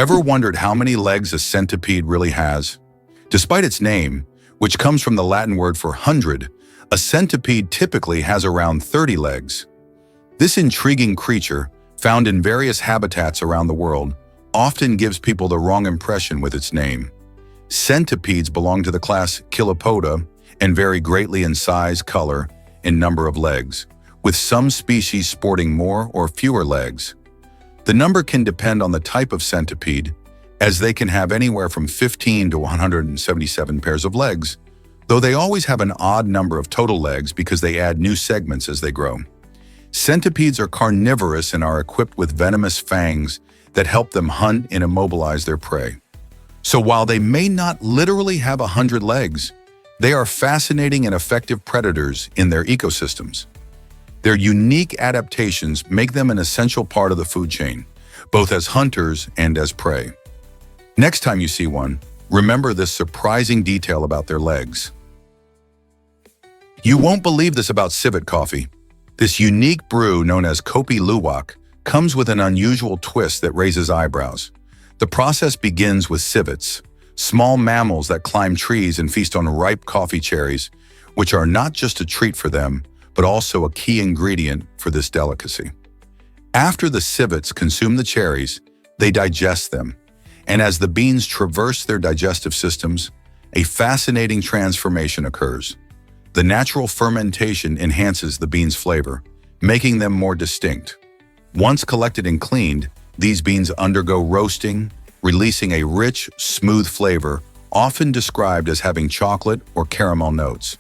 Ever wondered how many legs a centipede really has? Despite its name, which comes from the Latin word for hundred, a centipede typically has around 30 legs. This intriguing creature, found in various habitats around the world, often gives people the wrong impression with its name. Centipedes belong to the class Chilopoda and vary greatly in size, color, and number of legs, with some species sporting more or fewer legs. The number can depend on the type of centipede, as they can have anywhere from 15 to 177 pairs of legs, though they always have an odd number of total legs because they add new segments as they grow. Centipedes are carnivorous and are equipped with venomous fangs that help them hunt and immobilize their prey. So while they may not literally have 100 legs, they are fascinating and effective predators in their ecosystems. Their unique adaptations make them an essential part of the food chain, both as hunters and as prey. Next time you see one, remember this surprising detail about their legs. You won't believe this about civet coffee. This unique brew known as Kopi Luwak comes with an unusual twist that raises eyebrows. The process begins with civets, small mammals that climb trees and feast on ripe coffee cherries, which are not just a treat for them, but also a key ingredient for this delicacy. After the civets consume the cherries, they digest them, and as the beans traverse their digestive systems, a fascinating transformation occurs. The natural fermentation enhances the beans' flavor, making them more distinct. Once collected and cleaned, these beans undergo roasting, releasing a rich, smooth flavor, often described as having chocolate or caramel notes.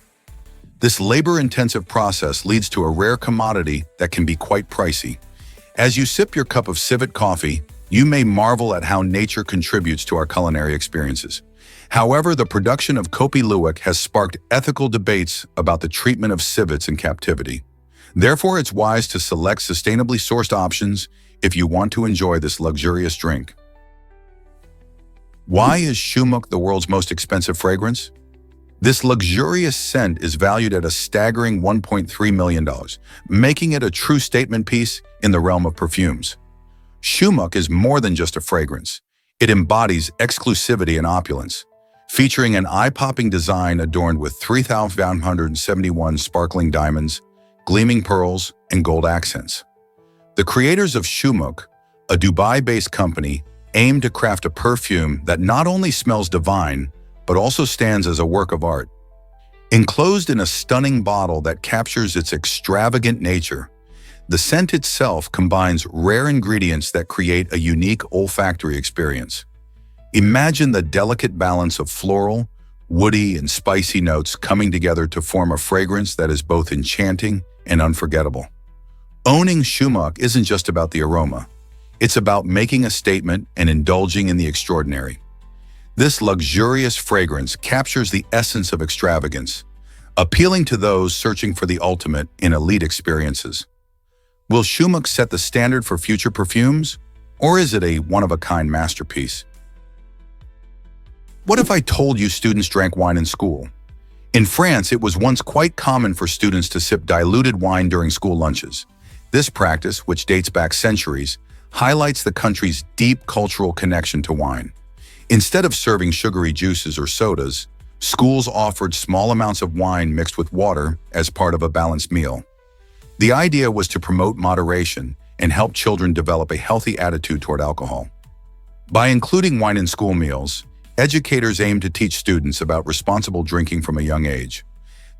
This labor-intensive process leads to a rare commodity that can be quite pricey. As you sip your cup of civet coffee, you may marvel at how nature contributes to our culinary experiences. However, the production of Kopi Luwak has sparked ethical debates about the treatment of civets in captivity. Therefore, it's wise to select sustainably sourced options if you want to enjoy this luxurious drink. Why is shumuk the world's most expensive fragrance? This luxurious scent is valued at a staggering $1.3 million, making it a true statement piece in the realm of perfumes. Shumuk is more than just a fragrance. It embodies exclusivity and opulence, featuring an eye-popping design adorned with 3,571 sparkling diamonds, gleaming pearls, and gold accents. The creators of Shumuk, a Dubai-based company, aim to craft a perfume that not only smells divine, but also stands as a work of art. Enclosed in a stunning bottle that captures its extravagant nature, the scent itself combines rare ingredients that create a unique olfactory experience. Imagine the delicate balance of floral, woody, and spicy notes coming together to form a fragrance that is both enchanting and unforgettable. Owning Shumuk isn't just about the aroma. It's about making a statement and indulging in the extraordinary. This luxurious fragrance captures the essence of extravagance, appealing to those searching for the ultimate in elite experiences. Will Shumuk set the standard for future perfumes, or is it a one-of-a-kind masterpiece? What if I told you students drank wine in school? In France, it was once quite common for students to sip diluted wine during school lunches. This practice, which dates back centuries, highlights the country's deep cultural connection to wine. Instead of serving sugary juices or sodas, schools offered small amounts of wine mixed with water as part of a balanced meal. The idea was to promote moderation and help children develop a healthy attitude toward alcohol. By including wine in school meals, educators aim to teach students about responsible drinking from a young age.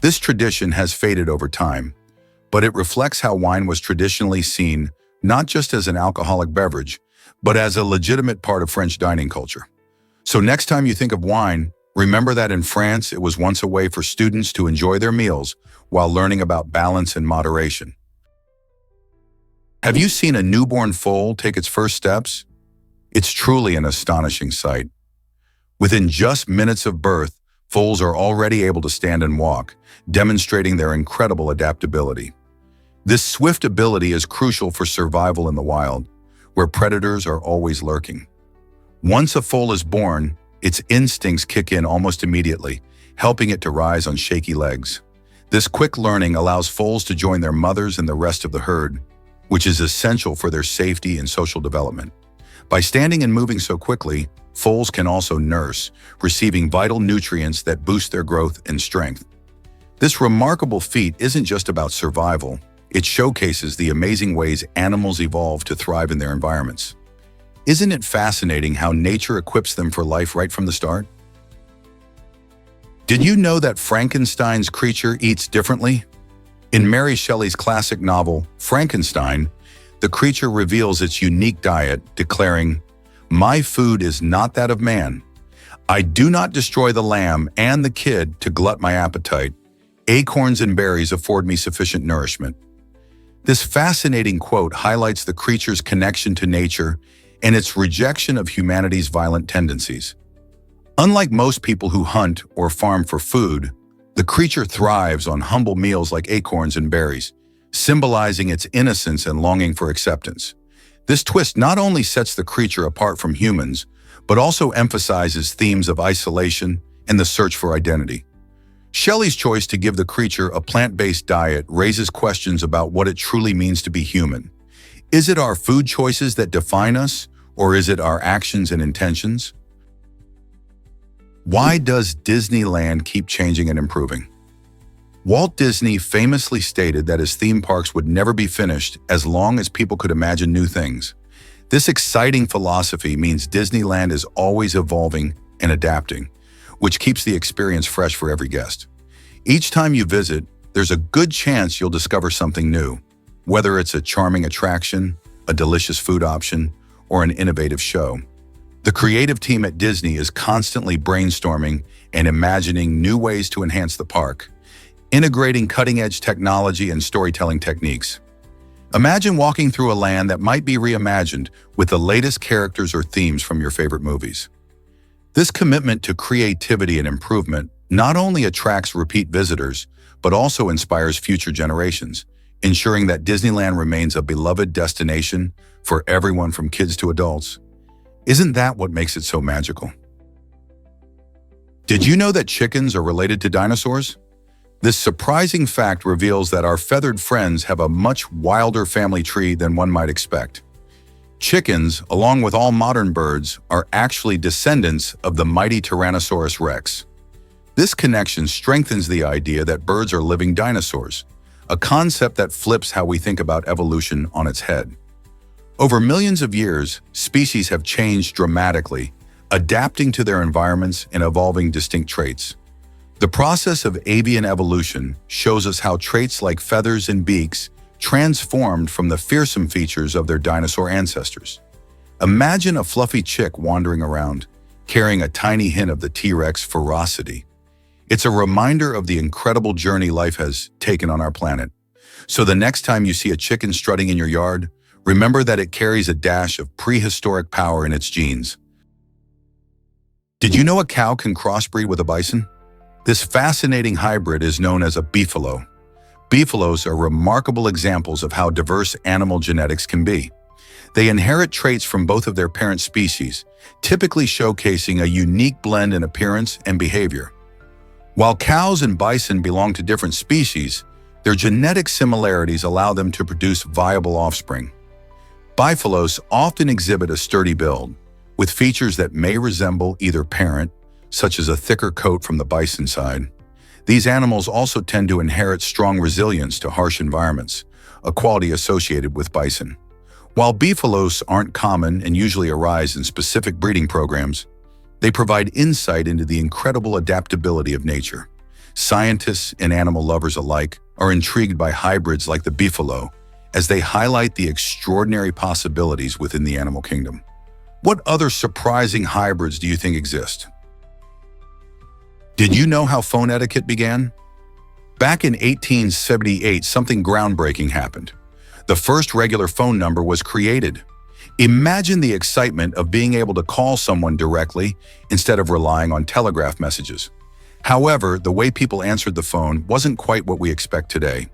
This tradition has faded over time, but it reflects how wine was traditionally seen not just as an alcoholic beverage, but as a legitimate part of French dining culture. So next time you think of wine, remember that in France, it was once a way for students to enjoy their meals while learning about balance and moderation. Have you seen a newborn foal take its first steps? It's truly an astonishing sight. Within just minutes of birth, foals are already able to stand and walk, demonstrating their incredible adaptability. This swift ability is crucial for survival in the wild, where predators are always lurking. Once a foal is born, its instincts kick in almost immediately, helping it to rise on shaky legs. This quick learning allows foals to join their mothers and the rest of the herd, which is essential for their safety and social development. By standing and moving so quickly, foals can also nurse, receiving vital nutrients that boost their growth and strength. This remarkable feat isn't just about survival, it showcases the amazing ways animals evolve to thrive in their environments. Isn't it fascinating how nature equips them for life right from the start? Did you know that Frankenstein's creature eats differently? In Mary Shelley's classic novel, Frankenstein, the creature reveals its unique diet, declaring, "My food is not that of man. I do not destroy the lamb and the kid to glut my appetite. Acorns and berries afford me sufficient nourishment." This fascinating quote highlights the creature's connection to nature and its rejection of humanity's violent tendencies. Unlike most people who hunt or farm for food, the creature thrives on humble meals like acorns and berries, symbolizing its innocence and longing for acceptance. This twist not only sets the creature apart from humans, but also emphasizes themes of isolation and the search for identity. Shelley's choice to give the creature a plant-based diet raises questions about what it truly means to be human. Is it our food choices that define us, or is it our actions and intentions? Why does Disneyland keep changing and improving? Walt Disney famously stated that his theme parks would never be finished as long as people could imagine new things. This exciting philosophy means Disneyland is always evolving and adapting, which keeps the experience fresh for every guest. Each time you visit, there's a good chance you'll discover something new, whether it's a charming attraction, a delicious food option, or an innovative show. The creative team at Disney is constantly brainstorming and imagining new ways to enhance the park, integrating cutting-edge technology and storytelling techniques. Imagine walking through a land that might be reimagined with the latest characters or themes from your favorite movies. This commitment to creativity and improvement not only attracts repeat visitors, but also inspires future generations, ensuring that Disneyland remains a beloved destination for everyone from kids to adults. Isn't that what makes it so magical? Did you know that chickens are related to dinosaurs? This surprising fact reveals that our feathered friends have a much wilder family tree than one might expect. Chickens, along with all modern birds, are actually descendants of the mighty Tyrannosaurus rex. This connection strengthens the idea that birds are living dinosaurs, a concept that flips how we think about evolution on its head. Over millions of years, species have changed dramatically, adapting to their environments and evolving distinct traits. The process of avian evolution shows us how traits like feathers and beaks transformed from the fearsome features of their dinosaur ancestors. Imagine a fluffy chick wandering around, carrying a tiny hint of the T-Rex ferocity. It's a reminder of the incredible journey life has taken on our planet. So the next time you see a chicken strutting in your yard, remember that it carries a dash of prehistoric power in its genes. Did you know a cow can crossbreed with a bison? This fascinating hybrid is known as a beefalo. Beefalos are remarkable examples of how diverse animal genetics can be. They inherit traits from both of their parent species, typically showcasing a unique blend in appearance and behavior. While cows and bison belong to different species, their genetic similarities allow them to produce viable offspring. Beefalos often exhibit a sturdy build, with features that may resemble either parent, such as a thicker coat from the bison side. These animals also tend to inherit strong resilience to harsh environments, a quality associated with bison. While beefalos aren't common and usually arise in specific breeding programs, they provide insight into the incredible adaptability of nature. Scientists and animal lovers alike are intrigued by hybrids like the beefalo, as they highlight the extraordinary possibilities within the animal kingdom. What other surprising hybrids do you think exist? Did you know how phone etiquette began? Back in 1878, something groundbreaking happened. The first regular phone number was created. Imagine the excitement of being able to call someone directly instead of relying on telegraph messages. However, the way people answered the phone wasn't quite what we expect today.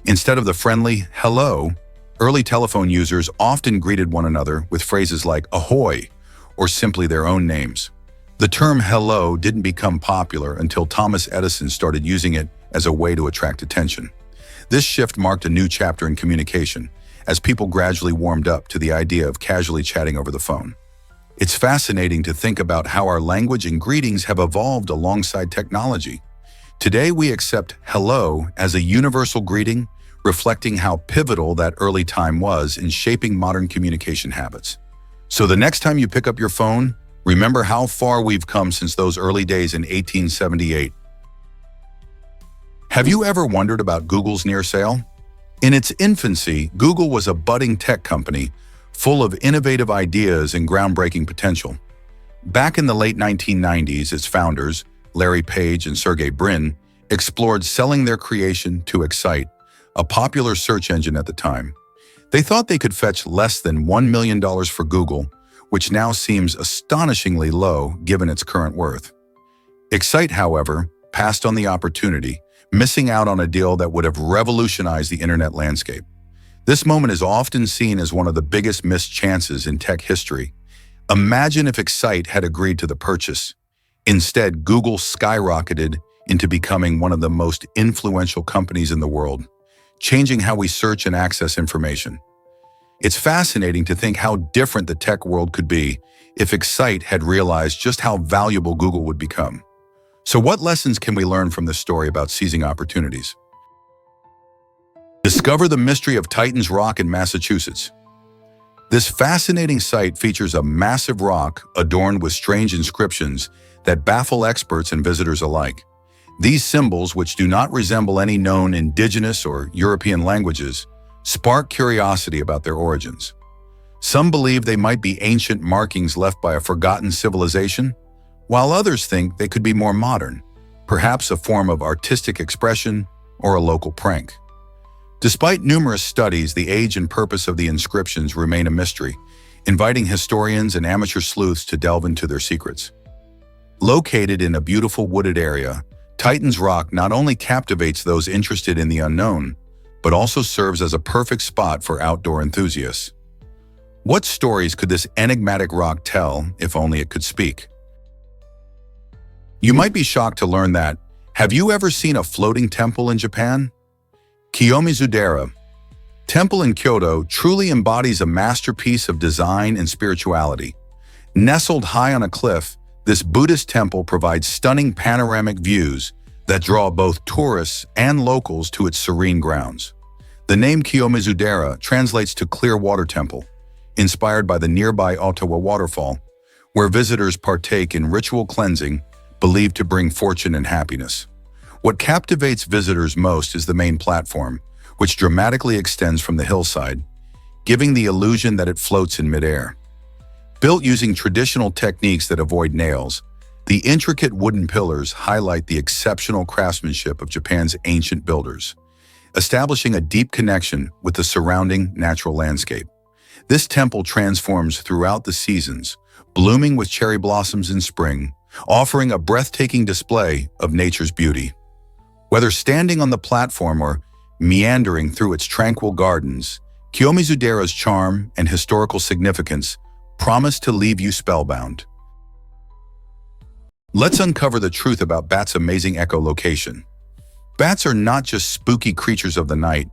Instead of the friendly hello, early telephone users often greeted one another with phrases like ahoy or simply their own names. The term hello didn't become popular until Thomas Edison started using it as a way to attract attention. This shift marked a new chapter in communication, as people gradually warmed up to the idea of casually chatting over the phone. It's fascinating to think about how our language and greetings have evolved alongside technology. Today, we accept hello as a universal greeting, reflecting how pivotal that early time was in shaping modern communication habits. So the next time you pick up your phone, remember how far we've come since those early days in 1878. Have you ever wondered about Google's near sale? In its infancy, Google was a budding tech company full of innovative ideas and groundbreaking potential. Back in the late 1990s, its founders, Larry Page and Sergey Brin, explored selling their creation to Excite, a popular search engine at the time. They thought they could fetch less than $1 million for Google, which now seems astonishingly low given its current worth. Excite, however, passed on the opportunity, missing out on a deal that would have revolutionized the internet landscape. This moment is often seen as one of the biggest missed chances in tech history. Imagine if Excite had agreed to the purchase. Instead, Google skyrocketed into becoming one of the most influential companies in the world, changing how we search and access information. It's fascinating to think how different the tech world could be if Excite had realized just how valuable Google would become. So what lessons can we learn from this story about seizing opportunities? Discover the mystery of Titan's Rock in Massachusetts. This fascinating site features a massive rock adorned with strange inscriptions that baffle experts and visitors alike. These symbols, which do not resemble any known indigenous or European languages, spark curiosity about their origins. Some believe they might be ancient markings left by a forgotten civilization, while others think they could be more modern, perhaps a form of artistic expression or a local prank. Despite numerous studies, the age and purpose of the inscriptions remain a mystery, inviting historians and amateur sleuths to delve into their secrets. Located in a beautiful wooded area, Titan's Rock not only captivates those interested in the unknown, but also serves as a perfect spot for outdoor enthusiasts. What stories could this enigmatic rock tell if only it could speak? You might be shocked to learn that. Have you ever seen a floating temple in Japan? Kiyomizu-dera Temple in Kyoto truly embodies a masterpiece of design and spirituality. Nestled high on a cliff, this Buddhist temple provides stunning panoramic views that draw both tourists and locals to its serene grounds. The name Kiyomizu-dera translates to Clear Water Temple, inspired by the nearby Ottawa waterfall, where visitors partake in ritual cleansing believed to bring fortune and happiness. What captivates visitors most is the main platform, which dramatically extends from the hillside, giving the illusion that it floats in midair. Built using traditional techniques that avoid nails, the intricate wooden pillars highlight the exceptional craftsmanship of Japan's ancient builders, establishing a deep connection with the surrounding natural landscape. This temple transforms throughout the seasons, blooming with cherry blossoms in spring, offering a breathtaking display of nature's beauty. Whether standing on the platform or meandering through its tranquil gardens, Kiyomizu-dera's charm and historical significance promise to leave you spellbound. Let's uncover the truth about bats' amazing echolocation. Bats are not just spooky creatures of the night.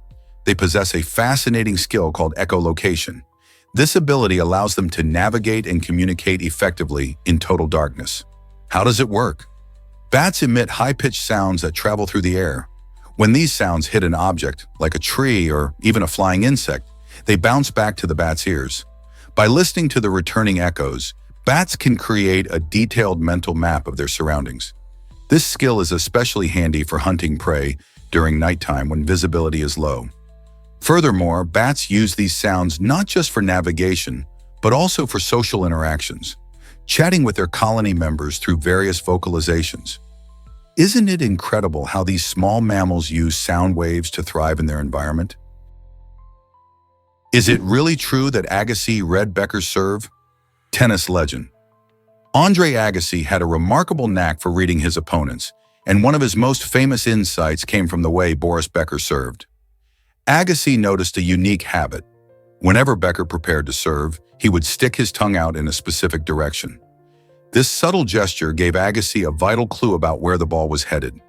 They possess a fascinating skill called echolocation. This ability allows them to navigate and communicate effectively in total darkness. How does it work? Bats emit high-pitched sounds that travel through the air. When these sounds hit an object, like a tree or even a flying insect, they bounce back to the bat's ears. By listening to the returning echoes, bats can create a detailed mental map of their surroundings. This skill is especially handy for hunting prey during nighttime when visibility is low. Furthermore, bats use these sounds not just for navigation, but also for social interactions, chatting with their colony members through various vocalizations. Isn't it incredible how these small mammals use sound waves to thrive in their environment? Is it really true that Agassi read Becker's serve? Tennis legend Andre Agassi had a remarkable knack for reading his opponents, and one of his most famous insights came from the way Boris Becker served. Agassi noticed a unique habit. Whenever Becker prepared to serve, he would stick his tongue out in a specific direction. This subtle gesture gave Agassi a vital clue about where the ball was headed.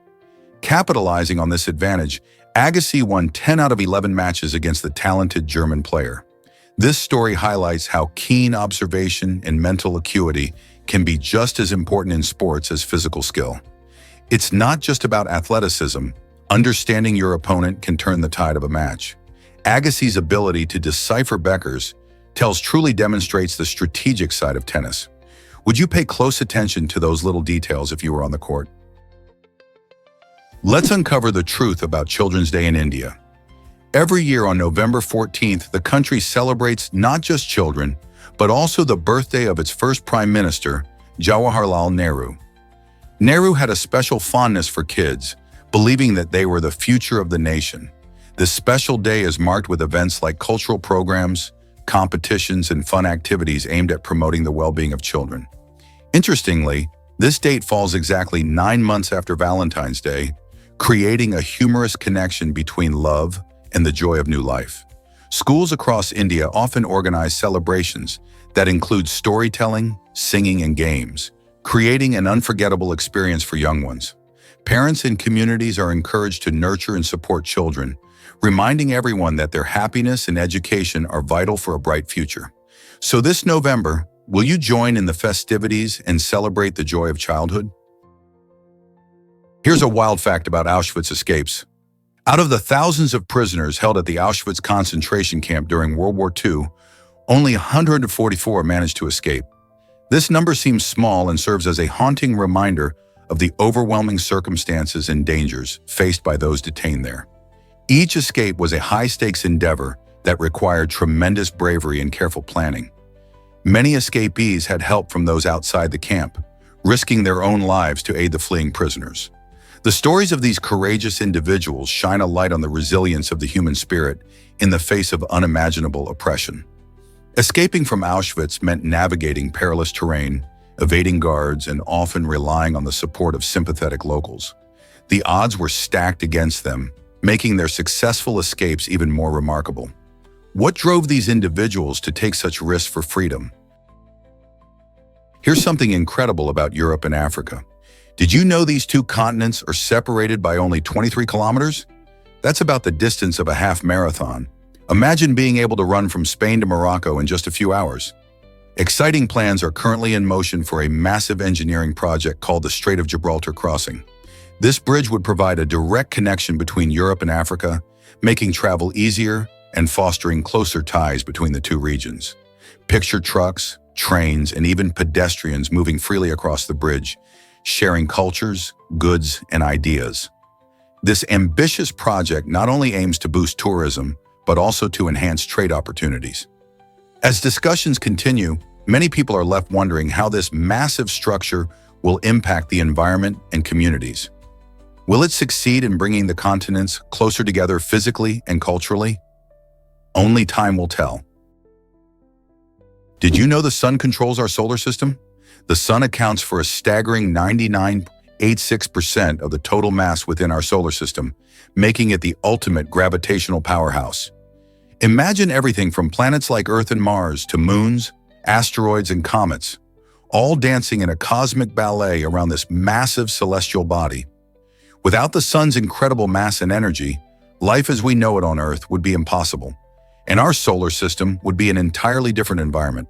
Capitalizing on this advantage, Agassi won 10 out of 11 matches against the talented German player. This story highlights how keen observation and mental acuity can be just as important in sports as physical skill. It's not just about athleticism. Understanding your opponent can turn the tide of a match. Agassi's ability to decipher Becker's tells truly demonstrates the strategic side of tennis. Would you pay close attention to those little details if you were on the court? Let's uncover the truth about Children's Day in India. Every year on November 14th, the country celebrates not just children, but also the birthday of its first Prime Minister, Jawaharlal Nehru. Nehru had a special fondness for kids, believing that they were the future of the nation. This special day is marked with events like cultural programs, competitions, and fun activities aimed at promoting the well-being of children. Interestingly, this date falls exactly 9 months after Valentine's Day, creating a humorous connection between love and the joy of new life. Schools across India often organize celebrations that include storytelling, singing, and games, creating an unforgettable experience for young ones. Parents and communities are encouraged to nurture and support children, reminding everyone that their happiness and education are vital for a bright future. So this November, will you join in the festivities and celebrate the joy of childhood? Here's a wild fact about Auschwitz escapes. Out of the thousands of prisoners held at the Auschwitz concentration camp during World War II, only 144 managed to escape. This number seems small and serves as a haunting reminder of the overwhelming circumstances and dangers faced by those detained there. Each escape was a high-stakes endeavor that required tremendous bravery and careful planning. Many escapees had help from those outside the camp, risking their own lives to aid the fleeing prisoners. The stories of these courageous individuals shine a light on the resilience of the human spirit in the face of unimaginable oppression. Escaping from Auschwitz meant navigating perilous terrain, evading guards, and often relying on the support of sympathetic locals. The odds were stacked against them, making their successful escapes even more remarkable. What drove these individuals to take such risks for freedom? Here's something incredible about Europe and Africa. Did you know these two continents are separated by only 23 kilometers? That's about the distance of a half marathon. Imagine being able to run from Spain to Morocco in just a few hours. Exciting plans are currently in motion for a massive engineering project called the Strait of Gibraltar Crossing. This bridge would provide a direct connection between Europe and Africa, making travel easier and fostering closer ties between the two regions. Picture trucks, trains, and even pedestrians moving freely across the bridge, sharing cultures, goods, and ideas. This ambitious project not only aims to boost tourism, but also to enhance trade opportunities. As discussions continue, many people are left wondering how this massive structure will impact the environment and communities. Will it succeed in bringing the continents closer together physically and culturally? Only time will tell. Did you know the sun controls our solar system? The sun accounts for a staggering 99.86% of the total mass within our solar system, making it the ultimate gravitational powerhouse. Imagine everything from planets like Earth and Mars to moons, asteroids, and comets, all dancing in a cosmic ballet around this massive celestial body. Without the sun's incredible mass and energy, life as we know it on Earth would be impossible, and our solar system would be an entirely different environment.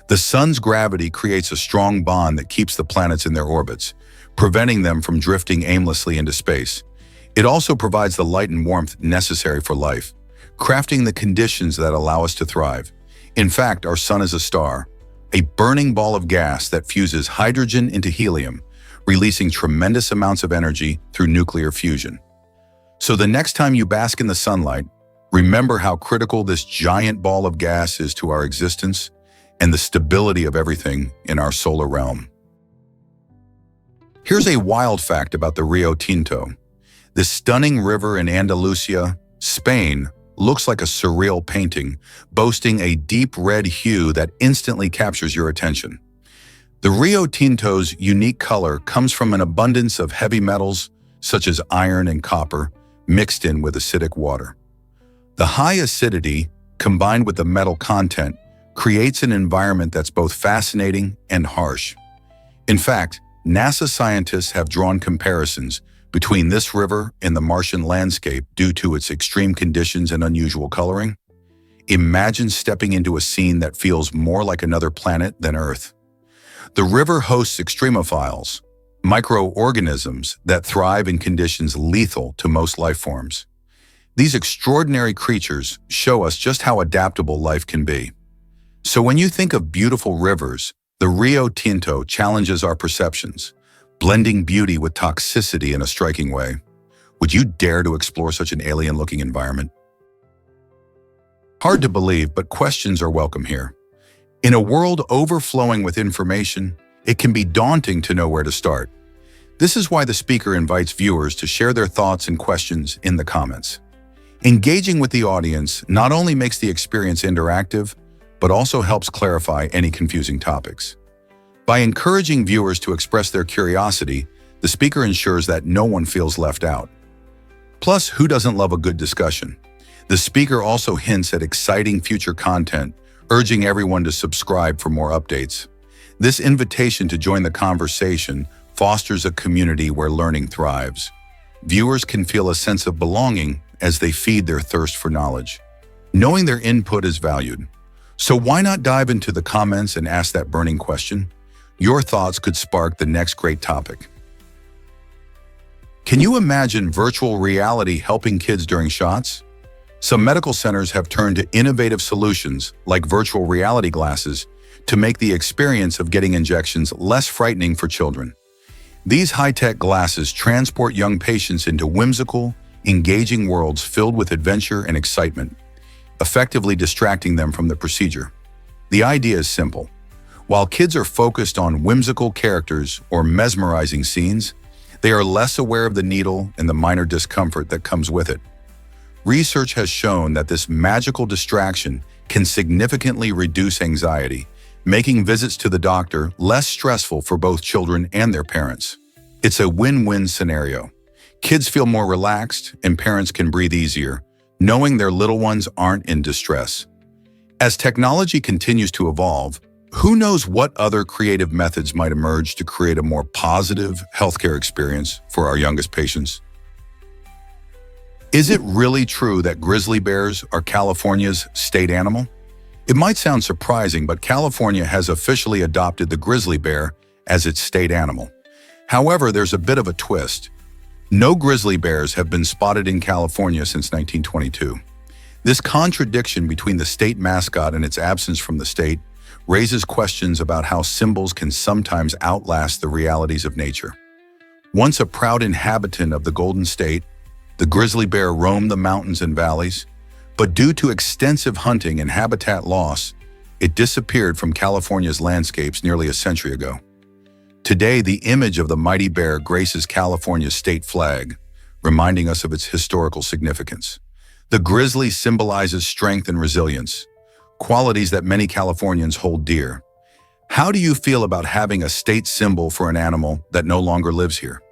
The sun's gravity creates a strong bond that keeps the planets in their orbits, preventing them from drifting aimlessly into space. It also provides the light and warmth necessary for life, crafting the conditions that allow us to thrive. In fact, our sun is a star, a burning ball of gas that fuses hydrogen into helium, releasing tremendous amounts of energy through nuclear fusion. So the next time you bask in the sunlight, remember how critical this giant ball of gas is to our existence and the stability of everything in our solar realm. Here's a wild fact about the Rio Tinto. This stunning river in Andalusia, Spain, looks like a surreal painting, boasting a deep red hue that instantly captures your attention. The Rio Tinto's unique color comes from an abundance of heavy metals, such as iron and copper, mixed in with acidic water. The high acidity, combined with the metal content, creates an environment that's both fascinating and harsh. In fact, NASA scientists have drawn comparisons between this river and the Martian landscape due to its extreme conditions and unusual coloring. Imagine stepping into a scene that feels more like another planet than Earth. The river hosts extremophiles, microorganisms that thrive in conditions lethal to most life forms. These extraordinary creatures show us just how adaptable life can be. So when you think of beautiful rivers, the Rio Tinto challenges our perceptions, blending beauty with toxicity in a striking way. Would you dare to explore such an alien-looking environment? Hard to believe, but questions are welcome here. In a world overflowing with information, it can be daunting to know where to start. This is why the speaker invites viewers to share their thoughts and questions in the comments. Engaging with the audience not only makes the experience interactive, but also helps clarify any confusing topics. By encouraging viewers to express their curiosity, the speaker ensures that no one feels left out. Plus, who doesn't love a good discussion? The speaker also hints at exciting future content, urging everyone to subscribe for more updates. This invitation to join the conversation fosters a community where learning thrives. Viewers can feel a sense of belonging as they feed their thirst for knowledge. Knowing their input is valued. So why not dive into the comments and ask that burning question? Your thoughts could spark the next great topic. Can you imagine virtual reality helping kids during shots? Some medical centers have turned to innovative solutions like virtual reality glasses to make the experience of getting injections less frightening for children. These high-tech glasses transport young patients into whimsical, engaging worlds filled with adventure and excitement, effectively distracting them from the procedure. The idea is simple. While kids are focused on whimsical characters or mesmerizing scenes, they are less aware of the needle and the minor discomfort that comes with it. Research has shown that this magical distraction can significantly reduce anxiety, making visits to the doctor less stressful for both children and their parents. It's a win-win scenario. Kids feel more relaxed and parents can breathe easier, knowing their little ones aren't in distress. As technology continues to evolve, who knows what other creative methods might emerge to create a more positive healthcare experience for our youngest patients? Is it really true that grizzly bears are California's state animal? It might sound surprising, but California has officially adopted the grizzly bear as its state animal. However, there's a bit of a twist. No grizzly bears have been spotted in California since 1922. This contradiction between the state mascot and its absence from the state raises questions about how symbols can sometimes outlast the realities of nature. Once a proud inhabitant of the Golden State, the grizzly bear roamed the mountains and valleys, but due to extensive hunting and habitat loss, it disappeared from California's landscapes nearly a century ago. Today, the image of the mighty bear graces California's state flag, reminding us of its historical significance. The grizzly symbolizes strength and resilience, qualities that many Californians hold dear. How do you feel about having a state symbol for an animal that no longer lives here?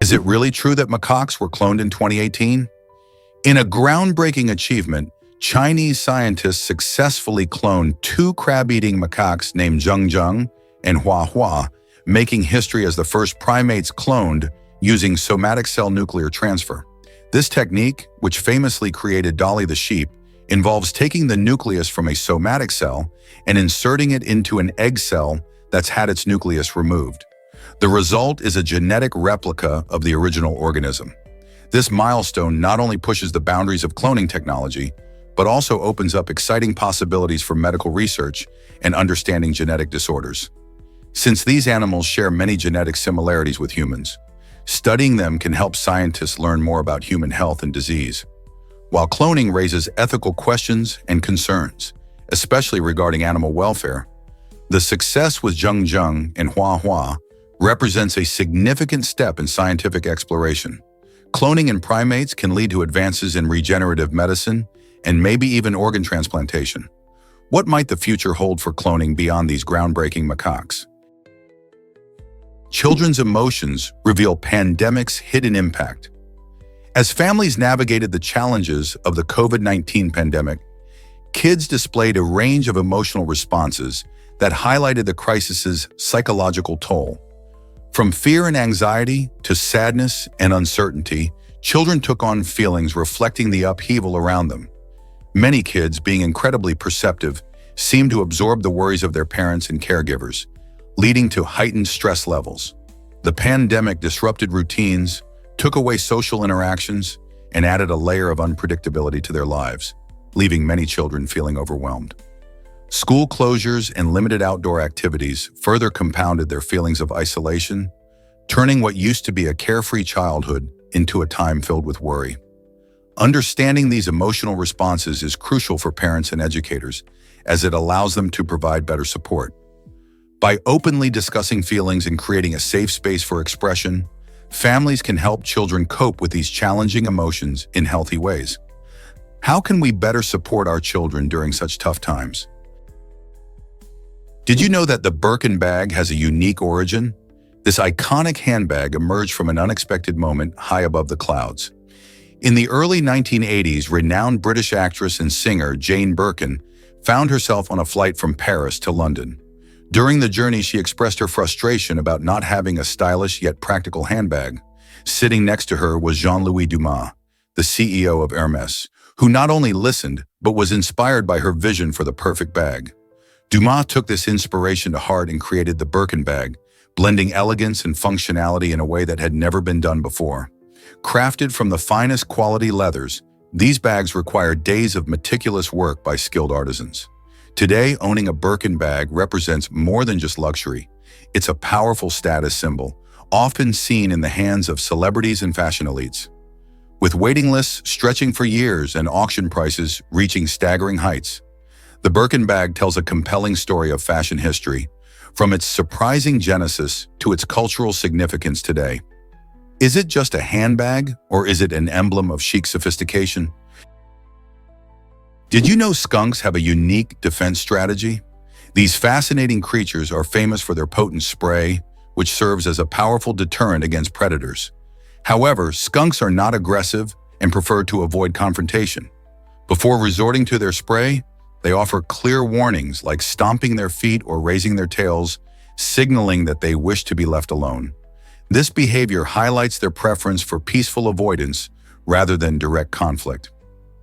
Is it really true that macaques were cloned in 2018? In a groundbreaking achievement, Chinese scientists successfully cloned two crab-eating macaques named Zheng and Hua, making history as the first primates cloned using somatic cell nuclear transfer. This technique, which famously created Dolly the sheep, involves taking the nucleus from a somatic cell and inserting it into an egg cell that's had its nucleus removed. The result is a genetic replica of the original organism. This milestone not only pushes the boundaries of cloning technology, but also opens up exciting possibilities for medical research and understanding genetic disorders. Since these animals share many genetic similarities with humans, studying them can help scientists learn more about human health and disease. While cloning raises ethical questions and concerns, especially regarding animal welfare, the success with Zheng and Hua represents a significant step in scientific exploration. Cloning in primates can lead to advances in regenerative medicine and maybe even organ transplantation. What might the future hold for cloning beyond these groundbreaking macaques? Children's emotions reveal pandemic's hidden impact. As families navigated the challenges of the COVID-19 pandemic, kids displayed a range of emotional responses that highlighted the crisis's psychological toll. From fear and anxiety to sadness and uncertainty, children took on feelings reflecting the upheaval around them. Many kids, being incredibly perceptive, seem to absorb the worries of their parents and caregivers, leading to heightened stress levels. The pandemic disrupted routines, took away social interactions, and added a layer of unpredictability to their lives, leaving many children feeling overwhelmed. School closures and limited outdoor activities further compounded their feelings of isolation, turning what used to be a carefree childhood into a time filled with worry. Understanding these emotional responses is crucial for parents and educators, as it allows them to provide better support. By openly discussing feelings and creating a safe space for expression, families can help children cope with these challenging emotions in healthy ways. How can we better support our children during such tough times? Did you know that the Birkin bag has a unique origin? This iconic handbag emerged from an unexpected moment high above the clouds. In the early 1980s, renowned British actress and singer Jane Birkin found herself on a flight from Paris to London. During the journey, she expressed her frustration about not having a stylish yet practical handbag. Sitting next to her was Jean-Louis Dumas, the CEO of Hermès, who not only listened, but was inspired by her vision for the perfect bag. Dumas took this inspiration to heart and created the Birkin bag, blending elegance and functionality in a way that had never been done before. Crafted from the finest quality leathers, these bags require days of meticulous work by skilled artisans. Today, owning a Birkin bag represents more than just luxury. It's a powerful status symbol, often seen in the hands of celebrities and fashion elites. With waiting lists stretching for years and auction prices reaching staggering heights, the Birkin bag tells a compelling story of fashion history, from its surprising genesis to its cultural significance today. Is it just a handbag, or is it an emblem of chic sophistication? Did you know skunks have a unique defense strategy? These fascinating creatures are famous for their potent spray, which serves as a powerful deterrent against predators. However, skunks are not aggressive and prefer to avoid confrontation. Before resorting to their spray, they offer clear warnings like stomping their feet or raising their tails, signaling that they wish to be left alone. This behavior highlights their preference for peaceful avoidance rather than direct conflict.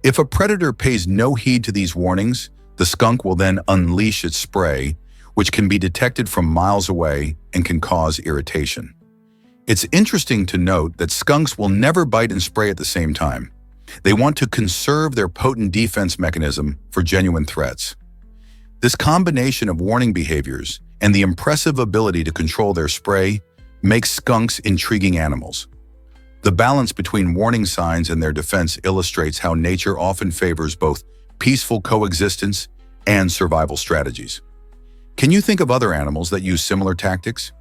If a predator pays no heed to these warnings, the skunk will then unleash its spray, which can be detected from miles away and can cause irritation. It's interesting to note that skunks will never bite and spray at the same time. They want to conserve their potent defense mechanism for genuine threats. This combination of warning behaviors and the impressive ability to control their spray makes skunks intriguing animals. The balance between warning signs and their defense illustrates how nature often favors both peaceful coexistence and survival strategies. Can you think of other animals that use similar tactics?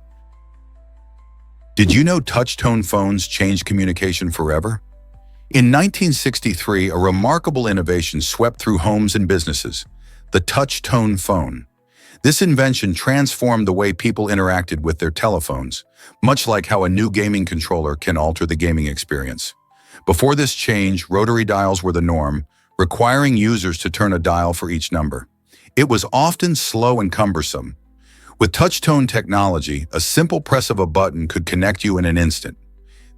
Did you know touch-tone phones changed communication forever? In 1963, a remarkable innovation swept through homes and businesses: the touch-tone phone. This invention transformed the way people interacted with their telephones, much like how a new gaming controller can alter the gaming experience. Before this change, rotary dials were the norm, requiring users to turn a dial for each number. It was often slow and cumbersome. With touch-tone technology, a simple press of a button could connect you in an instant.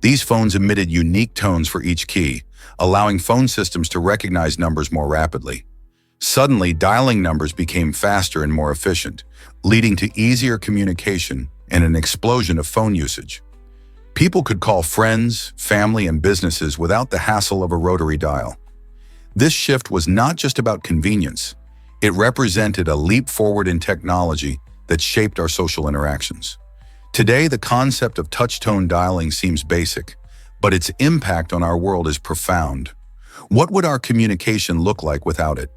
These phones emitted unique tones for each key, allowing phone systems to recognize numbers more rapidly. Suddenly, dialing numbers became faster and more efficient, leading to easier communication and an explosion of phone usage. People could call friends, family, and businesses without the hassle of a rotary dial. This shift was not just about convenience. It represented a leap forward in technology that shaped our social interactions. Today, the concept of touch-tone dialing seems basic, but its impact on our world is profound. What would our communication look like without it?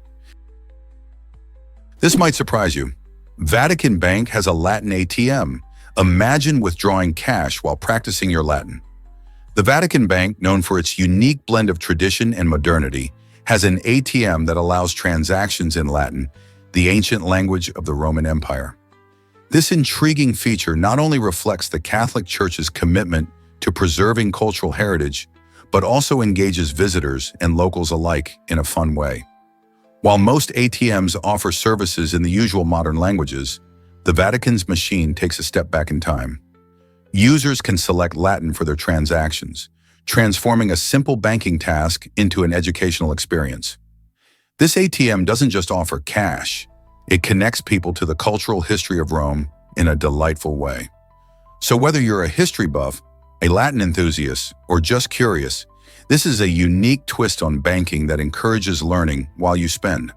This might surprise you. Vatican Bank has a Latin ATM. Imagine withdrawing cash while practicing your Latin. The Vatican Bank, known for its unique blend of tradition and modernity, has an ATM that allows transactions in Latin, the ancient language of the Roman Empire. This intriguing feature not only reflects the Catholic Church's commitment to preserving cultural heritage, but also engages visitors and locals alike in a fun way. While most ATMs offer services in the usual modern languages, the Vatican's machine takes a step back in time. Users can select Latin for their transactions, transforming a simple banking task into an educational experience. This ATM doesn't just offer cash, it connects people to the cultural history of Rome in a delightful way. So whether you're a history buff, a Latin enthusiast, or just curious, this is a unique twist on banking that encourages learning while you spend.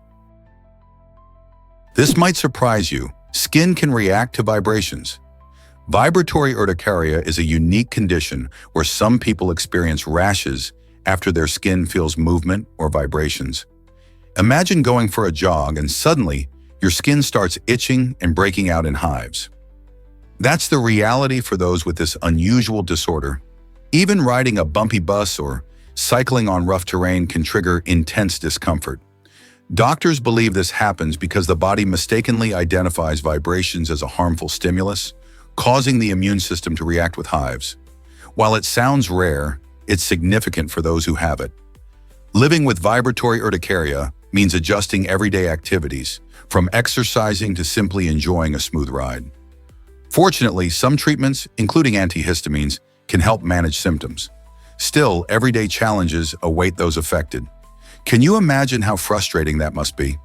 This might surprise you. Skin can react to vibrations. Vibratory urticaria is a unique condition where some people experience rashes after their skin feels movement or vibrations. Imagine going for a jog and suddenly your skin starts itching and breaking out in hives. That's the reality for those with this unusual disorder. Even riding a bumpy bus or cycling on rough terrain can trigger intense discomfort. Doctors believe this happens because the body mistakenly identifies vibrations as a harmful stimulus, causing the immune system to react with hives. While it sounds rare, it's significant for those who have it. Living with vibratory urticaria means adjusting everyday activities, from exercising to simply enjoying a smooth ride. Fortunately, some treatments, including antihistamines, can help manage symptoms. Still, everyday challenges await those affected. Can you imagine how frustrating that must be?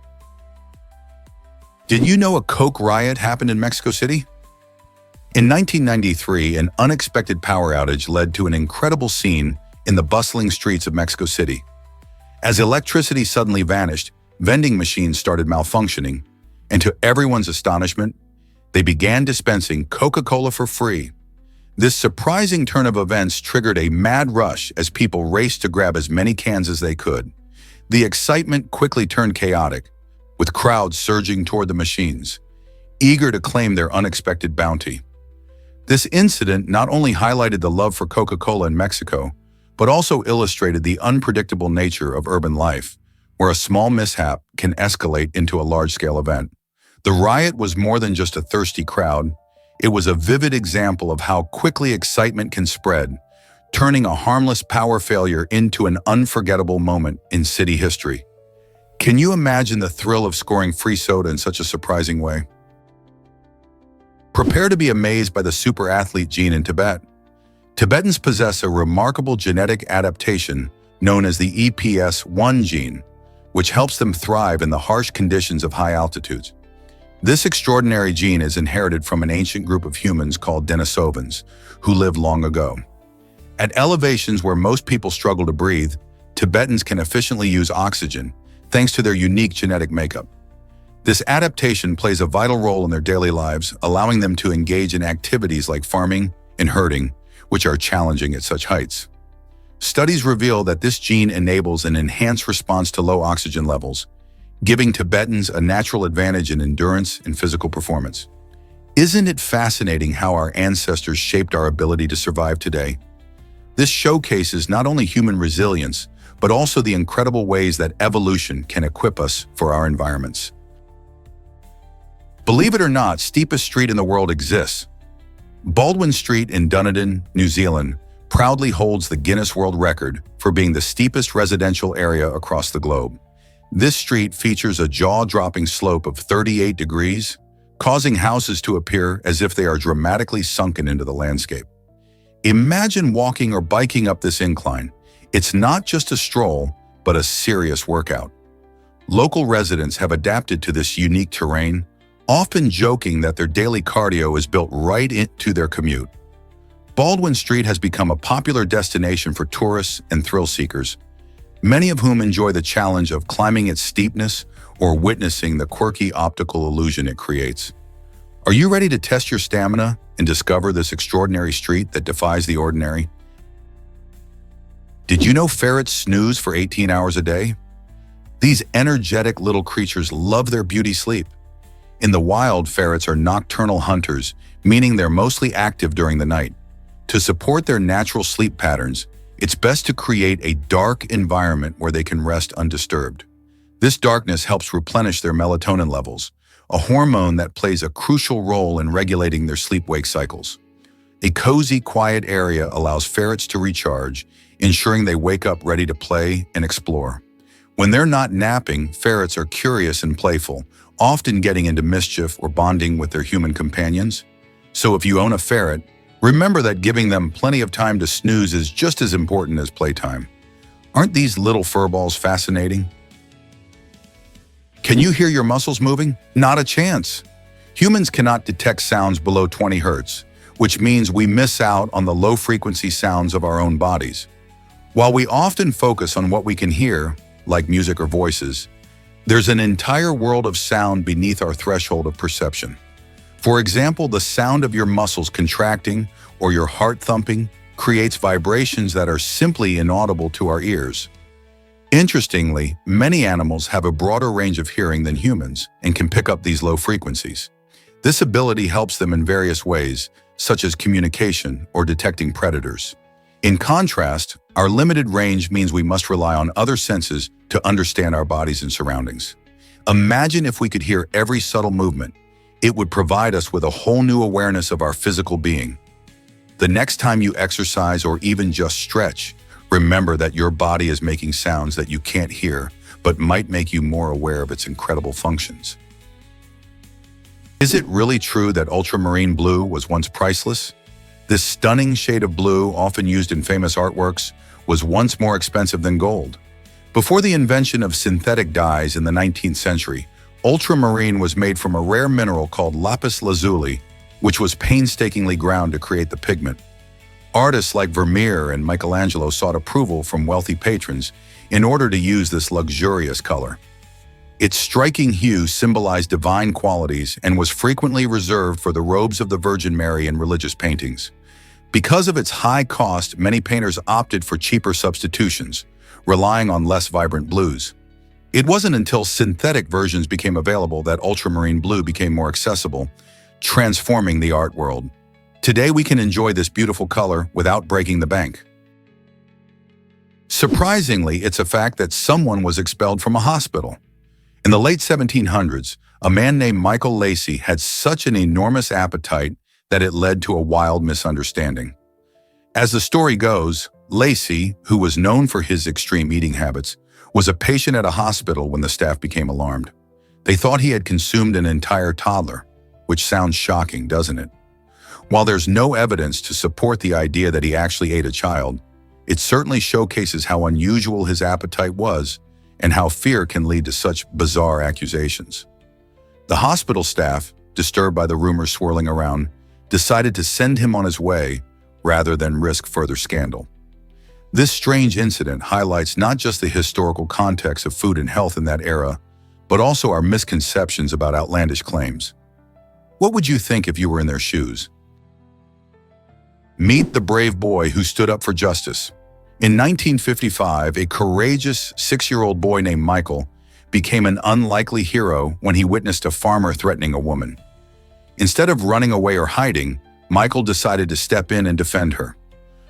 Did you know a Coke riot happened in Mexico City? In 1993, an unexpected power outage led to an incredible scene in the bustling streets of Mexico City. As electricity suddenly vanished, vending machines started malfunctioning, and to everyone's astonishment, they began dispensing Coca-Cola for free. This surprising turn of events triggered a mad rush as people raced to grab as many cans as they could. The excitement quickly turned chaotic, with crowds surging toward the machines, eager to claim their unexpected bounty. This incident not only highlighted the love for Coca-Cola in Mexico, but also illustrated the unpredictable nature of urban life, where a small mishap can escalate into a large-scale event. The riot was more than just a thirsty crowd. It was a vivid example of how quickly excitement can spread, turning a harmless power failure into an unforgettable moment in city history. Can you imagine the thrill of scoring free soda in such a surprising way? Prepare to be amazed by the super athlete gene in Tibet. Tibetans possess a remarkable genetic adaptation known as the EPS1 gene, which helps them thrive in the harsh conditions of high altitudes. This extraordinary gene is inherited from an ancient group of humans called Denisovans, who lived long ago. At elevations where most people struggle to breathe, Tibetans can efficiently use oxygen, thanks to their unique genetic makeup. This adaptation plays a vital role in their daily lives, allowing them to engage in activities like farming and herding, which are challenging at such heights. Studies reveal that this gene enables an enhanced response to low oxygen levels, giving Tibetans a natural advantage in endurance and physical performance. Isn't it fascinating how our ancestors shaped our ability to survive today? This showcases not only human resilience, but also the incredible ways that evolution can equip us for our environments. Believe it or not, steepest street in the world exists. Baldwin Street in Dunedin, New Zealand, proudly holds the Guinness World Record for being the steepest residential area across the globe. This street features a jaw-dropping slope of 38 degrees, causing houses to appear as if they are dramatically sunken into the landscape. Imagine walking or biking up this incline. It's not just a stroll, but a serious workout. Local residents have adapted to this unique terrain, often joking that their daily cardio is built right into their commute. Baldwin Street has become a popular destination for tourists and thrill seekers, many of whom enjoy the challenge of climbing its steepness or witnessing the quirky optical illusion it creates. Are you ready to test your stamina and discover this extraordinary street that defies the ordinary? Did you know ferrets snooze for 18 hours a day? These energetic little creatures love their beauty sleep. In the wild, ferrets are nocturnal hunters, meaning they're mostly active during the night. To support their natural sleep patterns, it's best to create a dark environment where they can rest undisturbed. This darkness helps replenish their melatonin levels, a hormone that plays a crucial role in regulating their sleep-wake cycles. A cozy, quiet area allows ferrets to recharge, ensuring they wake up ready to play and explore. When they're not napping, ferrets are curious and playful, often getting into mischief or bonding with their human companions. So if you own a ferret, remember that giving them plenty of time to snooze is just as important as playtime. Aren't these little furballs fascinating? Can you hear your muscles moving? Not a chance. Humans cannot detect sounds below 20 hertz, which means we miss out on the low-frequency sounds of our own bodies. While we often focus on what we can hear, like music or voices, there's an entire world of sound beneath our threshold of perception. For example, the sound of your muscles contracting or your heart thumping creates vibrations that are simply inaudible to our ears. Interestingly, many animals have a broader range of hearing than humans and can pick up these low frequencies. This ability helps them in various ways, such as communication or detecting predators. In contrast, our limited range means we must rely on other senses to understand our bodies and surroundings. Imagine if we could hear every subtle movement. It would provide us with a whole new awareness of our physical being. The next time you exercise or even just stretch, remember that your body is making sounds that you can't hear, but might make you more aware of its incredible functions. Is it really true that ultramarine blue was once priceless? This stunning shade of blue, often used in famous artworks, was once more expensive than gold. Before the invention of synthetic dyes in the 19th century, ultramarine was made from a rare mineral called lapis lazuli, which was painstakingly ground to create the pigment. Artists like Vermeer and Michelangelo sought approval from wealthy patrons in order to use this luxurious color. Its striking hue symbolized divine qualities and was frequently reserved for the robes of the Virgin Mary in religious paintings. Because of its high cost, many painters opted for cheaper substitutions, relying on less vibrant blues. It wasn't until synthetic versions became available that ultramarine blue became more accessible, transforming the art world. Today we can enjoy this beautiful color without breaking the bank. Surprisingly, it's a fact that someone was expelled from a hospital. In the late 1700s, a man named Michael Lacey had such an enormous appetite that it led to a wild misunderstanding. As the story goes, Lacey, who was known for his extreme eating habits, was a patient at a hospital when the staff became alarmed. They thought he had consumed an entire toddler, which sounds shocking, doesn't it? While there's no evidence to support the idea that he actually ate a child, it certainly showcases how unusual his appetite was and how fear can lead to such bizarre accusations. The hospital staff, disturbed by the rumors swirling around, decided to send him on his way rather than risk further scandal. This strange incident highlights not just the historical context of food and health in that era, but also our misconceptions about outlandish claims. What would you think if you were in their shoes? Meet the brave boy who stood up for justice. In 1955, a courageous 6-year-old boy named Michael became an unlikely hero when he witnessed a farmer threatening a woman. Instead of running away or hiding, Michael decided to step in and defend her.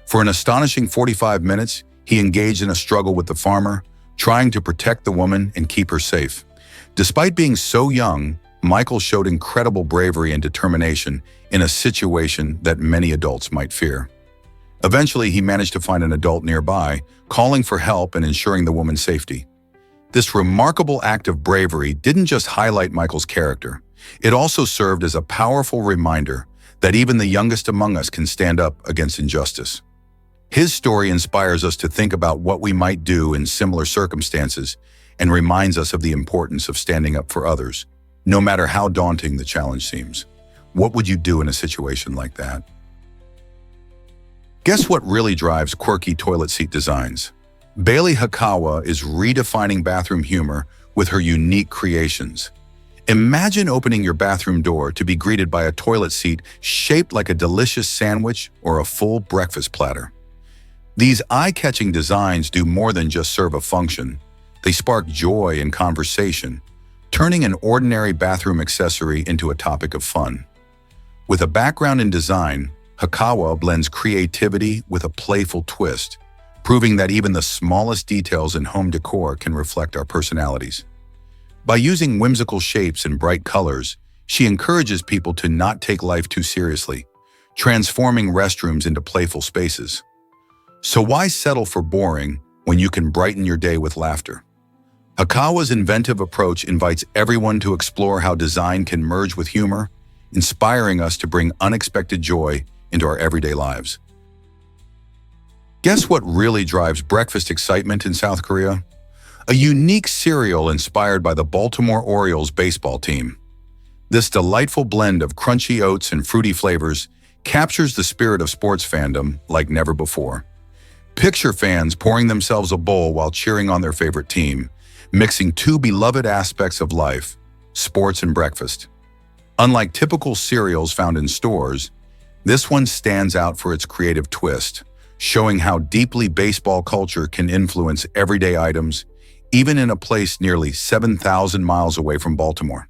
For an astonishing 45 minutes, he engaged in a struggle with the farmer, trying to protect the woman and keep her safe. Despite being so young, Michael showed incredible bravery and determination in a situation that many adults might fear. Eventually, he managed to find an adult nearby, calling for help and ensuring the woman's safety. This remarkable act of bravery didn't just highlight Michael's character. It also served as a powerful reminder that even the youngest among us can stand up against injustice. His story inspires us to think about what we might do in similar circumstances and reminds us of the importance of standing up for others, no matter how daunting the challenge seems. What would you do in a situation like that? Guess what really drives quirky toilet seat designs? Bailey Hakawa is redefining bathroom humor with her unique creations. Imagine opening your bathroom door to be greeted by a toilet seat shaped like a delicious sandwich or a full breakfast platter. These eye-catching designs do more than just serve a function. They spark joy and conversation, turning an ordinary bathroom accessory into a topic of fun. With a background in design, Hakawa blends creativity with a playful twist, proving that even the smallest details in home decor can reflect our personalities. By using whimsical shapes and bright colors, she encourages people to not take life too seriously, transforming restrooms into playful spaces. So why settle for boring when you can brighten your day with laughter? Hakawa's inventive approach invites everyone to explore how design can merge with humor, inspiring us to bring unexpected joy into our everyday lives. Guess what really drives breakfast excitement in South Korea? a unique cereal inspired by the Baltimore Orioles baseball team. This delightful blend of crunchy oats and fruity flavors captures the spirit of sports fandom like never before. Picture fans pouring themselves a bowl while cheering on their favorite team, mixing two beloved aspects of life, sports and breakfast. Unlike typical cereals found in stores, this one stands out for its creative twist, showing how deeply baseball culture can influence everyday items, even in a place nearly 7,000 miles away from Baltimore.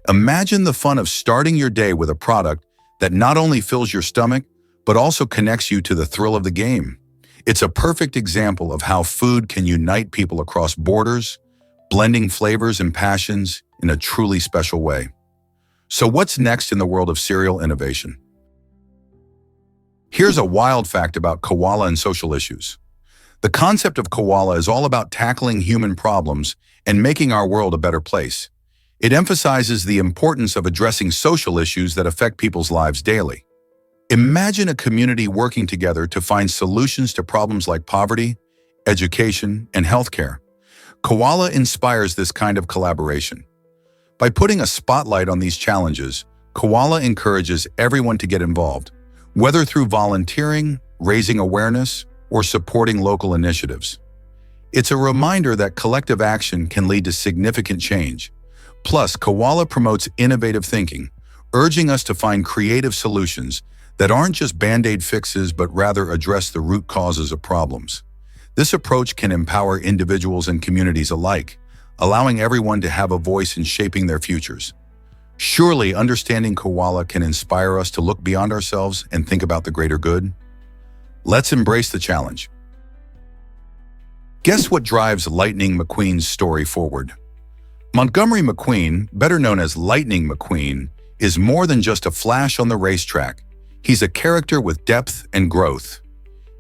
Imagine the fun of starting your day with a product that not only fills your stomach, but also connects you to the thrill of the game. It's a perfect example of how food can unite people across borders, blending flavors and passions in a truly special way. So what's next in the world of cereal innovation? Here's a wild fact about koala and social issues. The concept of koala is all about tackling human problems and making our world a better place. It emphasizes the importance of addressing social issues that affect people's lives daily. Imagine a community working together to find solutions to problems like poverty, education, and healthcare. Koala inspires this kind of collaboration. By putting a spotlight on these challenges, Koala encourages everyone to get involved, whether through volunteering, raising awareness, or supporting local initiatives. It's a reminder that collective action can lead to significant change. Plus, Koala promotes innovative thinking, urging us to find creative solutions that aren't just band-aid fixes but rather address the root causes of problems. This approach can empower individuals and communities alike, allowing everyone to have a voice in shaping their futures. Surely, understanding Koala can inspire us to look beyond ourselves and think about the greater good. Let's embrace the challenge. Guess what drives Lightning McQueen's story forward? Montgomery McQueen, better known as Lightning McQueen, is more than just a flash on the racetrack. He's a character with depth and growth.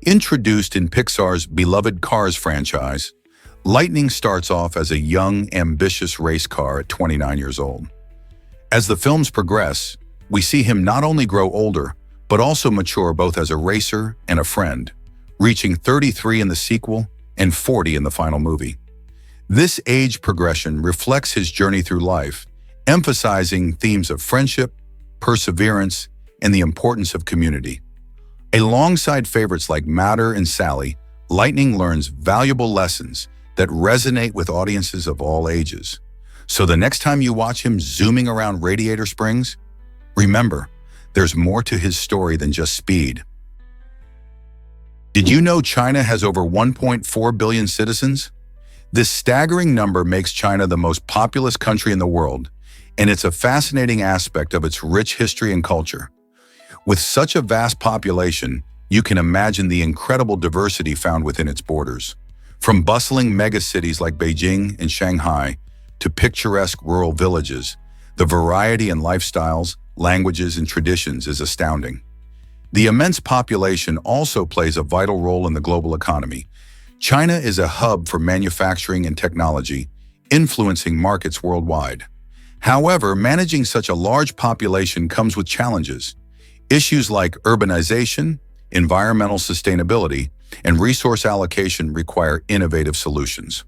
Introduced in Pixar's beloved Cars franchise, Lightning starts off as a young, ambitious race car at 29 years old. As the films progress, we see him not only grow older, but also mature both as a racer and a friend, reaching 33 in the sequel and 40 in the final movie. This age progression reflects his journey through life, emphasizing themes of friendship, perseverance, and the importance of community. Alongside favorites like Matter and Sally, Lightning learns valuable lessons that resonate with audiences of all ages. So the next time you watch him zooming around Radiator Springs, remember, there's more to his story than just speed. Did you know China has over 1.4 billion citizens? This staggering number makes China the most populous country in the world, and it's a fascinating aspect of its rich history and culture. With such a vast population, you can imagine the incredible diversity found within its borders. From bustling megacities like Beijing and Shanghai to picturesque rural villages, the variety in lifestyles, languages, and traditions is astounding. The immense population also plays a vital role in the global economy. China is a hub for manufacturing and technology, influencing markets worldwide. However, managing such a large population comes with challenges. Issues like urbanization, environmental sustainability, and resource allocation require innovative solutions.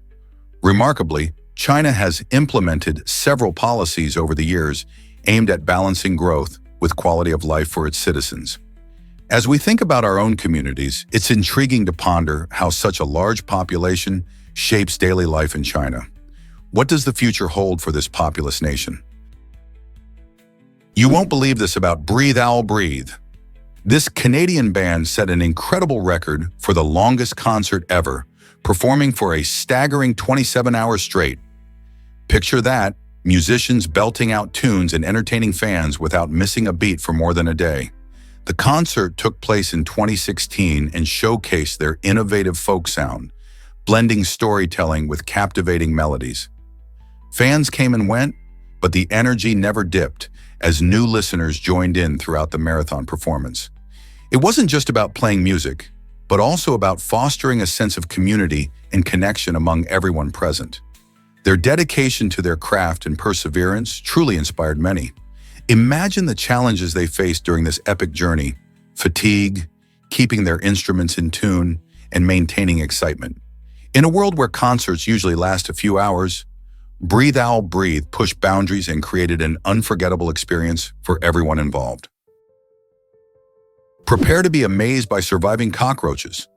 Remarkably, China has implemented several policies over the years aimed at balancing growth with quality of life for its citizens. As we think about our own communities, it's intriguing to ponder how such a large population shapes daily life in China. What does the future hold for this populous nation? You won't believe this about Breathe Owl Breathe. This Canadian band set an incredible record for the longest concert ever, performing for a staggering 27 hours straight. Picture that, musicians belting out tunes and entertaining fans without missing a beat for more than a day. The concert took place in 2016 and showcased their innovative folk sound, blending storytelling with captivating melodies. Fans came and went, but the energy never dipped as new listeners joined in throughout the marathon performance. It wasn't just about playing music, but also about fostering a sense of community and connection among everyone present. Their dedication to their craft and perseverance truly inspired many. Imagine the challenges they faced during this epic journey: fatigue, keeping their instruments in tune, and maintaining excitement. In a world where concerts usually last a few hours, Breathe Owl Breathe pushed boundaries and created an unforgettable experience for everyone involved. Prepare to be amazed by surviving cockroaches.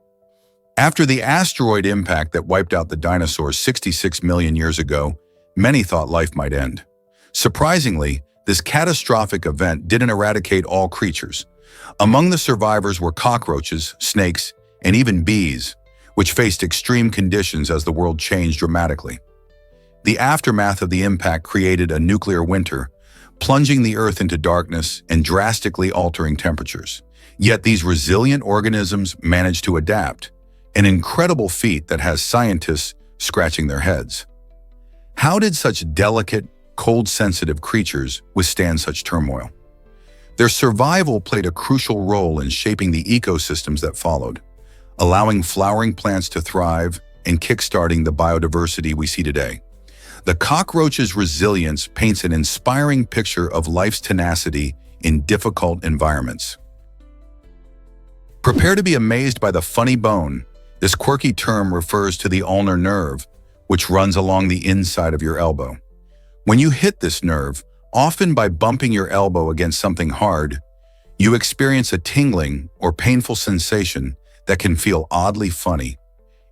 After the asteroid impact that wiped out the dinosaurs 66 million years ago, many thought life might end. Surprisingly, this catastrophic event didn't eradicate all creatures. Among the survivors were cockroaches, snakes, and even bees, which faced extreme conditions as the world changed dramatically. The aftermath of the impact created a nuclear winter, plunging the Earth into darkness and drastically altering temperatures. Yet these resilient organisms managed to adapt, an incredible feat that has scientists scratching their heads. How did such delicate, cold-sensitive creatures withstand such turmoil? Their survival played a crucial role in shaping the ecosystems that followed, allowing flowering plants to thrive and kickstarting the biodiversity we see today. The cockroach's resilience paints an inspiring picture of life's tenacity in difficult environments. Prepare to be amazed by the funny bone. This quirky term refers to the ulnar nerve, which runs along the inside of your elbow. When you hit this nerve, often by bumping your elbow against something hard, you experience a tingling or painful sensation that can feel oddly funny.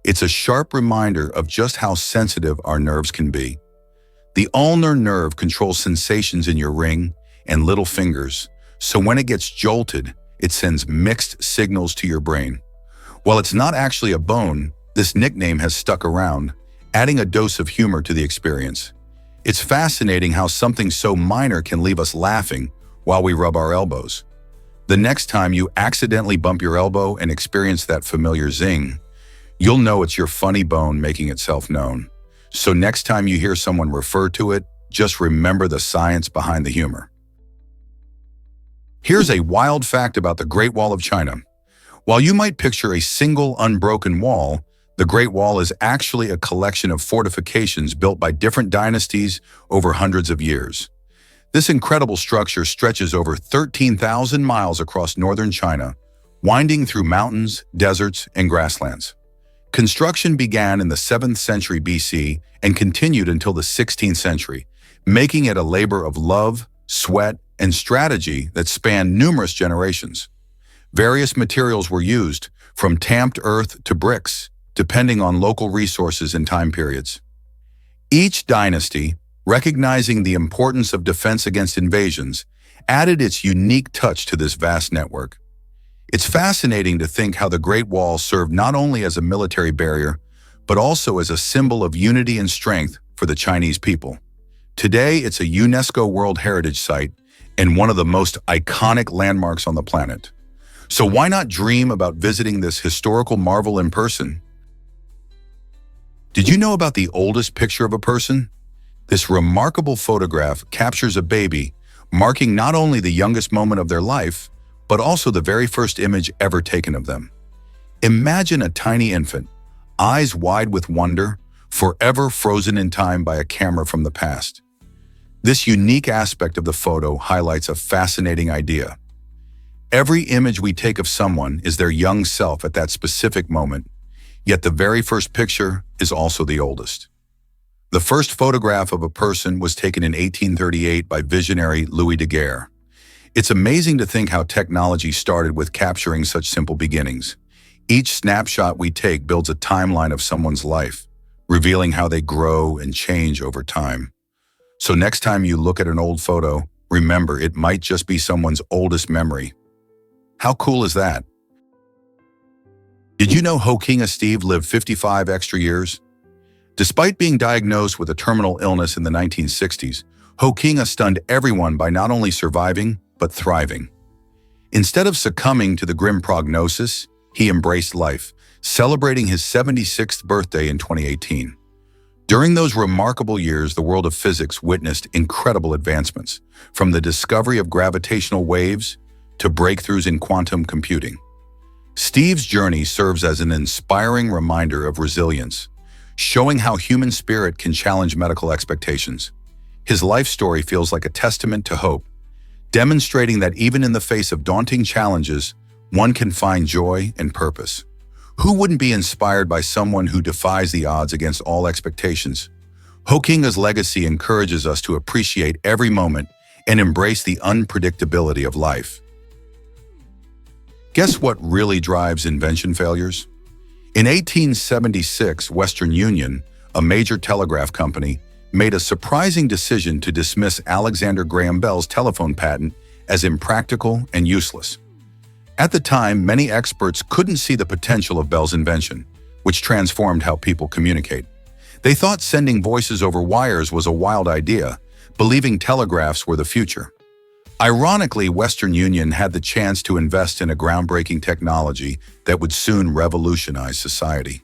It's a sharp reminder of just how sensitive our nerves can be. The ulnar nerve controls sensations in your ring and little fingers, so when it gets jolted, it sends mixed signals to your brain. While it's not actually a bone, this nickname has stuck around, adding a dose of humor to the experience. It's fascinating how something so minor can leave us laughing while we rub our elbows. The next time you accidentally bump your elbow and experience that familiar zing, you'll know it's your funny bone making itself known. So next time you hear someone refer to it, just remember the science behind the humor. Here's a wild fact about the Great Wall of China. While you might picture a single unbroken wall, the Great Wall is actually a collection of fortifications built by different dynasties over hundreds of years. This incredible structure stretches over 13,000 miles across northern China, winding through mountains, deserts, and grasslands. Construction began in the 7th century BC and continued until the 16th century, making it a labor of love, sweat, and strategy that spanned numerous generations. Various materials were used, from tamped earth to bricks, depending on local resources and time periods. Each dynasty, recognizing the importance of defense against invasions, added its unique touch to this vast network. It's fascinating to think how the Great Wall served not only as a military barrier, but also as a symbol of unity and strength for the Chinese people. Today, it's a UNESCO World Heritage Site and one of the most iconic landmarks on the planet. So why not dream about visiting this historical marvel in person? Did you know about the oldest picture of a person? This remarkable photograph captures a baby, marking not only the youngest moment of their life, but also the very first image ever taken of them. Imagine a tiny infant, eyes wide with wonder, forever frozen in time by a camera from the past. This unique aspect of the photo highlights a fascinating idea. Every image we take of someone is their young self at that specific moment, yet the very first picture is also the oldest. The first photograph of a person was taken in 1838 by visionary Louis Daguerre. It's amazing to think how technology started with capturing such simple beginnings. Each snapshot we take builds a timeline of someone's life, revealing how they grow and change over time. So next time you look at an old photo, remember it might just be someone's oldest memory. How cool is that? Did you know Ho-King Steve lived 55 extra years? Despite being diagnosed with a terminal illness in the 1960s, Ho-King stunned everyone by not only surviving, but thriving. Instead of succumbing to the grim prognosis, he embraced life, celebrating his 76th birthday in 2018. During those remarkable years, the world of physics witnessed incredible advancements, from the discovery of gravitational waves to breakthroughs in quantum computing. Steve's journey serves as an inspiring reminder of resilience, showing how human spirit can challenge medical expectations. His life story feels like a testament to hope, demonstrating that even in the face of daunting challenges, one can find joy and purpose. Who wouldn't be inspired by someone who defies the odds against all expectations? Hokinga's legacy encourages us to appreciate every moment and embrace the unpredictability of life. Guess what really drives invention failures? In 1876, Western Union, a major telegraph company, made a surprising decision to dismiss Alexander Graham Bell's telephone patent as impractical and useless. At the time, many experts couldn't see the potential of Bell's invention, which transformed how people communicate. They thought sending voices over wires was a wild idea, believing telegraphs were the future. Ironically, Western Union had the chance to invest in a groundbreaking technology that would soon revolutionize society.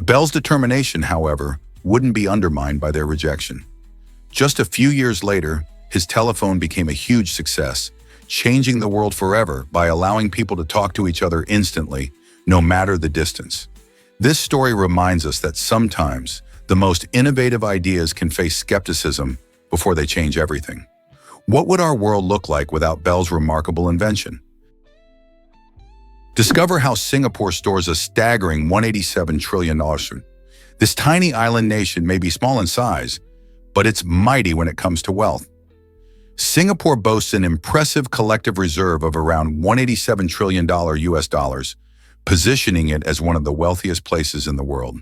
Bell's determination, however, wouldn't be undermined by their rejection. Just a few years later, his telephone became a huge success, changing the world forever by allowing people to talk to each other instantly, no matter the distance. This story reminds us that sometimes the most innovative ideas can face skepticism before they change everything. What would our world look like without Bell's remarkable invention? Discover how Singapore stores a staggering $187 trillion. This tiny island nation may be small in size, but it's mighty when it comes to wealth. Singapore boasts an impressive collective reserve of around $187 trillion US dollars, positioning it as one of the wealthiest places in the world.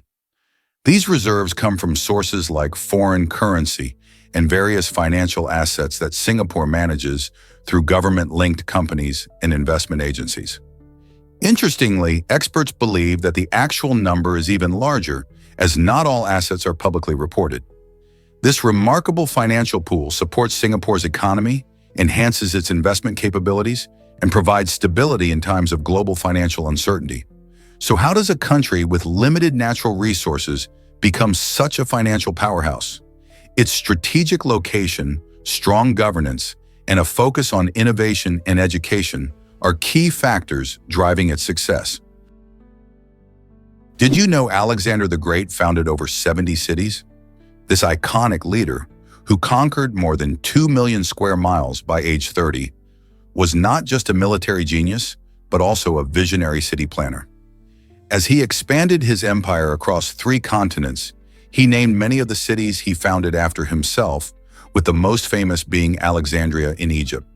These reserves come from sources like foreign currency and various financial assets that Singapore manages through government-linked companies and investment agencies. Interestingly, experts believe that the actual number is even larger, as not all assets are publicly reported. This remarkable financial pool supports Singapore's economy, enhances its investment capabilities, and provides stability in times of global financial uncertainty. So how does a country with limited natural resources become such a financial powerhouse? Its strategic location, strong governance, and a focus on innovation and education are key factors driving its success. Did you know Alexander the Great founded over 70 cities? This iconic leader, who conquered more than 2 million square miles by age 30, was not just a military genius, but also a visionary city planner. As he expanded his empire across 3 continents, he named many of the cities he founded after himself, with the most famous being Alexandria in Egypt.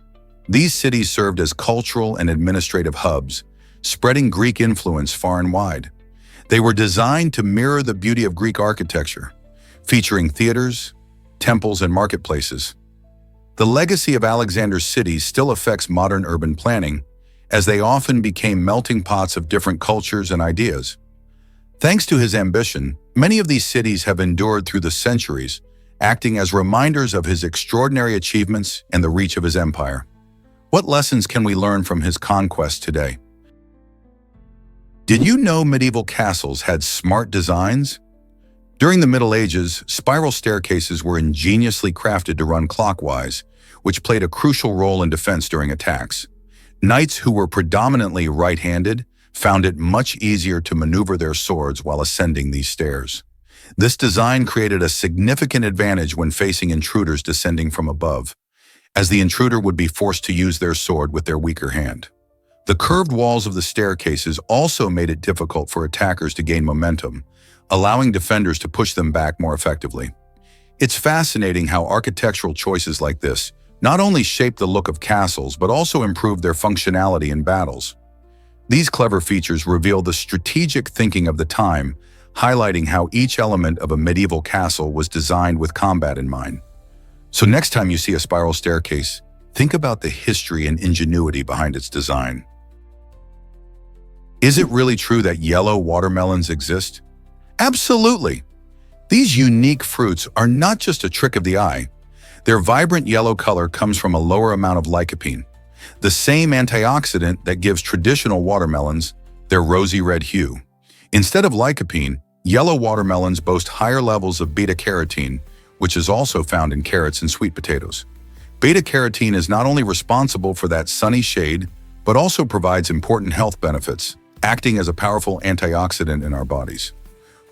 These cities served as cultural and administrative hubs, spreading Greek influence far and wide. They were designed to mirror the beauty of Greek architecture, featuring theaters, temples, and marketplaces. The legacy of Alexander's cities still affects modern urban planning, as they often became melting pots of different cultures and ideas. Thanks to his ambition, many of these cities have endured through the centuries, acting as reminders of his extraordinary achievements and the reach of his empire. What lessons can we learn from his conquest today? Did you know medieval castles had smart designs? During the Middle Ages, spiral staircases were ingeniously crafted to run clockwise, which played a crucial role in defense during attacks. Knights who were predominantly right-handed found it much easier to maneuver their swords while ascending these stairs. This design created a significant advantage when facing intruders descending from above, as the intruder would be forced to use their sword with their weaker hand. The curved walls of the staircases also made it difficult for attackers to gain momentum, allowing defenders to push them back more effectively. It's fascinating how architectural choices like this not only shaped the look of castles but also improved their functionality in battles. These clever features reveal the strategic thinking of the time, highlighting how each element of a medieval castle was designed with combat in mind. So next time you see a spiral staircase, think about the history and ingenuity behind its design. Is it really true that yellow watermelons exist? Absolutely! These unique fruits are not just a trick of the eye. Their vibrant yellow color comes from a lower amount of lycopene, the same antioxidant that gives traditional watermelons their rosy red hue. Instead of lycopene, yellow watermelons boast higher levels of beta-carotene, which is also found in carrots and sweet potatoes. Beta-carotene is not only responsible for that sunny shade, but also provides important health benefits, acting as a powerful antioxidant in our bodies.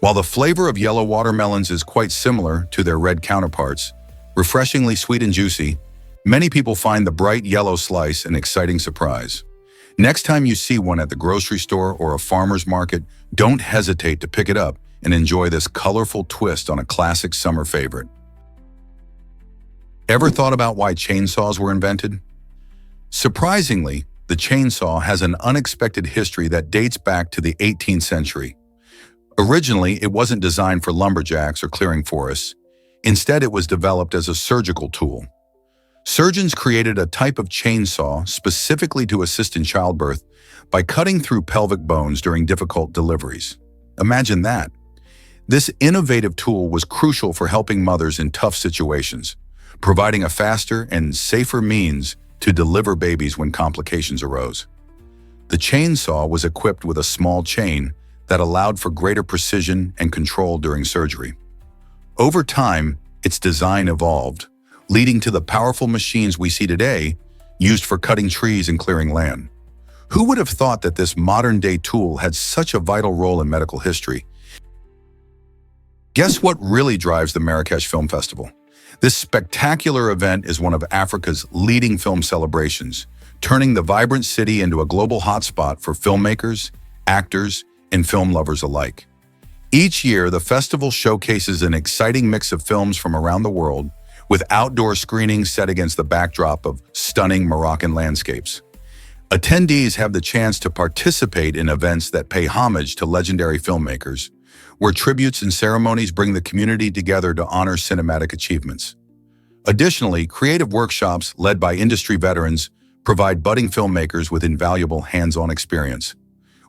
While the flavor of yellow watermelons is quite similar to their red counterparts, refreshingly sweet and juicy, many people find the bright yellow slice an exciting surprise. Next time you see one at the grocery store or a farmer's market, don't hesitate to pick it up and enjoy this colorful twist on a classic summer favorite. Ever thought about why chainsaws were invented? Surprisingly, the chainsaw has an unexpected history that dates back to the 18th century. Originally, it wasn't designed for lumberjacks or clearing forests. Instead, it was developed as a surgical tool. Surgeons created a type of chainsaw specifically to assist in childbirth by cutting through pelvic bones during difficult deliveries. Imagine that. This innovative tool was crucial for helping mothers in tough situations, providing a faster and safer means to deliver babies when complications arose. The chainsaw was equipped with a small chain that allowed for greater precision and control during surgery. Over time, its design evolved, leading to the powerful machines we see today, used for cutting trees and clearing land. Who would have thought that this modern-day tool had such a vital role in medical history? Guess what really drives the Marrakesh Film Festival? This spectacular event is one of Africa's leading film celebrations, turning the vibrant city into a global hotspot for filmmakers, actors, and film lovers alike. Each year, the festival showcases an exciting mix of films from around the world, with outdoor screenings set against the backdrop of stunning Moroccan landscapes. Attendees have the chance to participate in events that pay homage to legendary filmmakers, where tributes and ceremonies bring the community together to honor cinematic achievements. Additionally, creative workshops led by industry veterans provide budding filmmakers with invaluable hands-on experience.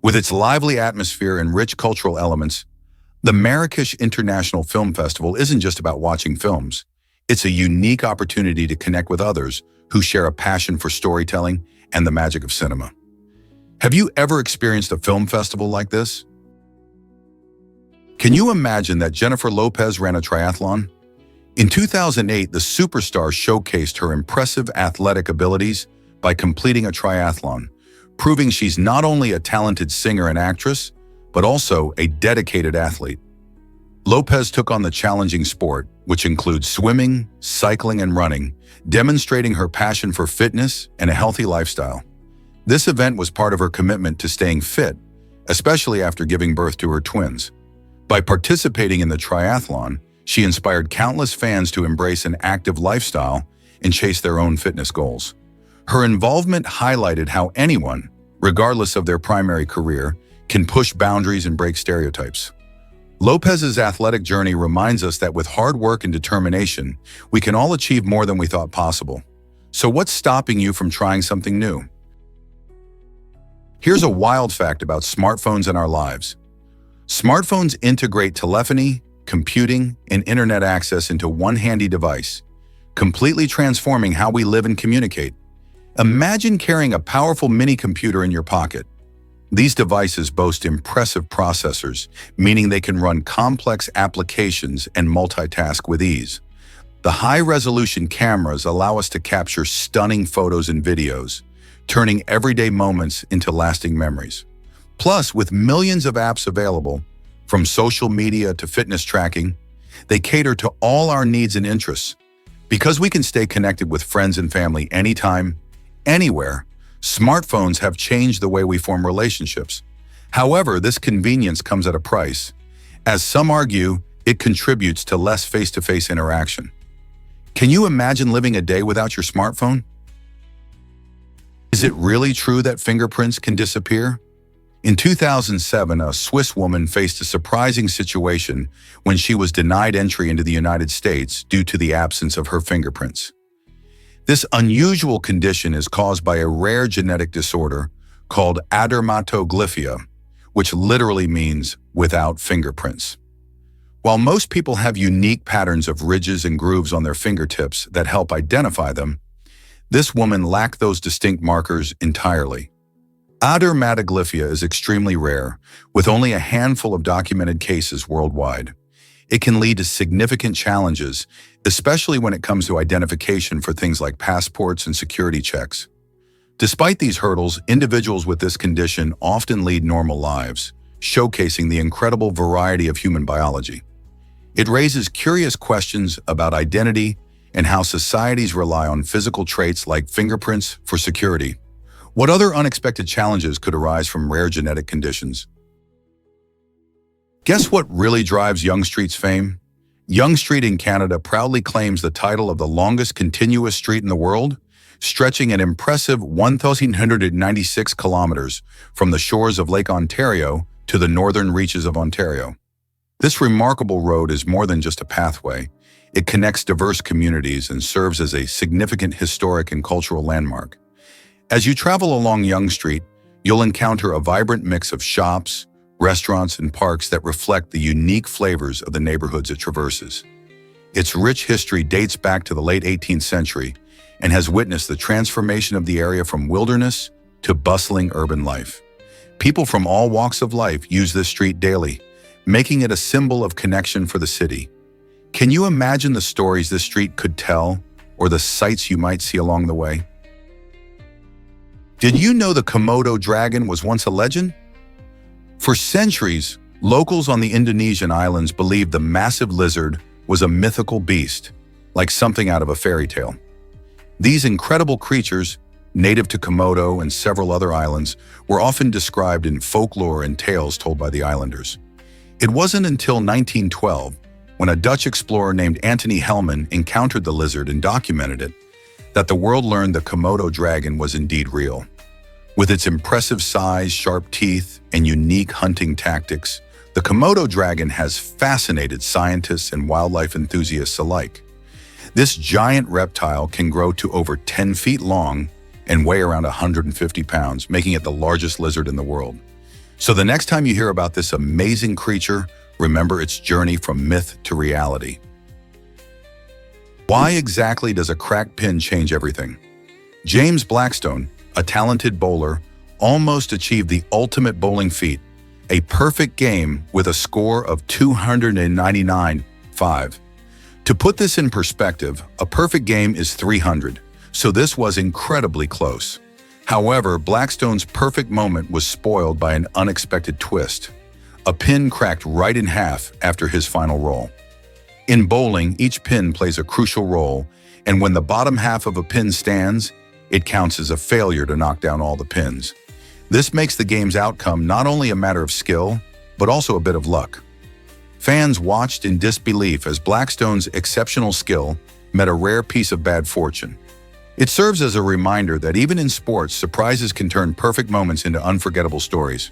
With its lively atmosphere and rich cultural elements, the Marrakesh International Film Festival isn't just about watching films. It's a unique opportunity to connect with others who share a passion for storytelling and the magic of cinema. Have you ever experienced a film festival like this? Can you imagine that Jennifer Lopez ran a triathlon? In 2008, the superstar showcased her impressive athletic abilities by completing a triathlon, proving she's not only a talented singer and actress, but also a dedicated athlete. Lopez took on the challenging sport, which includes swimming, cycling, and running, demonstrating her passion for fitness and a healthy lifestyle. This event was part of her commitment to staying fit, especially after giving birth to her twins. By participating in the triathlon, she inspired countless fans to embrace an active lifestyle and chase their own fitness goals. Her involvement highlighted how anyone, regardless of their primary career, can push boundaries and break stereotypes. Lopez's athletic journey reminds us that with hard work and determination, we can all achieve more than we thought possible. So what's stopping you from trying something new? Here's a wild fact about smartphones in our lives. Smartphones integrate telephony, computing, and internet access into one handy device, completely transforming how we live and communicate. Imagine carrying a powerful mini-computer in your pocket. These devices boast impressive processors, meaning they can run complex applications and multitask with ease. The high-resolution cameras allow us to capture stunning photos and videos, turning everyday moments into lasting memories. Plus, with millions of apps available, from social media to fitness tracking, they cater to all our needs and interests. Because we can stay connected with friends and family anytime, anywhere, smartphones have changed the way we form relationships. However, this convenience comes at a price. As some argue, it contributes to less face-to-face interaction. Can you imagine living a day without your smartphone? Is it really true that fingerprints can disappear? In 2007, a Swiss woman faced a surprising situation when she was denied entry into the United States due to the absence of her fingerprints. This unusual condition is caused by a rare genetic disorder called adermatoglyphia, which literally means without fingerprints. While most people have unique patterns of ridges and grooves on their fingertips that help identify them, this woman lacked those distinct markers entirely. Adermatoglyphia is extremely rare, with only a handful of documented cases worldwide. It can lead to significant challenges, especially when it comes to identification for things like passports and security checks. Despite these hurdles, individuals with this condition often lead normal lives, showcasing the incredible variety of human biology. It raises curious questions about identity and how societies rely on physical traits like fingerprints for security. What other unexpected challenges could arise from rare genetic conditions? Guess what really drives Yonge Street's fame? Yonge Street in Canada proudly claims the title of the longest continuous street in the world, stretching an impressive 1,196 kilometers from the shores of Lake Ontario to the northern reaches of Ontario. This remarkable road is more than just a pathway. It connects diverse communities and serves as a significant historic and cultural landmark. As you travel along Yonge Street, you'll encounter a vibrant mix of shops, restaurants, and parks that reflect the unique flavors of the neighborhoods it traverses. Its rich history dates back to the late 18th century and has witnessed the transformation of the area from wilderness to bustling urban life. People from all walks of life use this street daily, making it a symbol of connection for the city. Can you imagine the stories this street could tell or the sights you might see along the way? Did you know the Komodo dragon was once a legend? For centuries, locals on the Indonesian islands believed the massive lizard was a mythical beast, like something out of a fairy tale. These incredible creatures, native to Komodo and several other islands, were often described in folklore and tales told by the islanders. It wasn't until 1912, when a Dutch explorer named Antony Hellman encountered the lizard and documented it, that the world learned the Komodo dragon was indeed real. With its impressive size, sharp teeth, and unique hunting tactics, the Komodo dragon has fascinated scientists and wildlife enthusiasts alike. This giant reptile can grow to over 10 feet long and weigh around 150 pounds, making it the largest lizard in the world. So the next time you hear about this amazing creature, remember its journey from myth to reality. Why exactly does a cracked pin change everything? James Blackstone, a talented bowler, almost achieved the ultimate bowling feat, a perfect game with a score of 299.5. To put this in perspective, a perfect game is 300, so this was incredibly close. However, Blackstone's perfect moment was spoiled by an unexpected twist. A pin cracked right in half after his final roll. In bowling, each pin plays a crucial role, and when the bottom half of a pin stands, it counts as a failure to knock down all the pins. This makes the game's outcome not only a matter of skill, but also a bit of luck. Fans watched in disbelief as Blackstone's exceptional skill met a rare piece of bad fortune. It serves as a reminder that even in sports, surprises can turn perfect moments into unforgettable stories.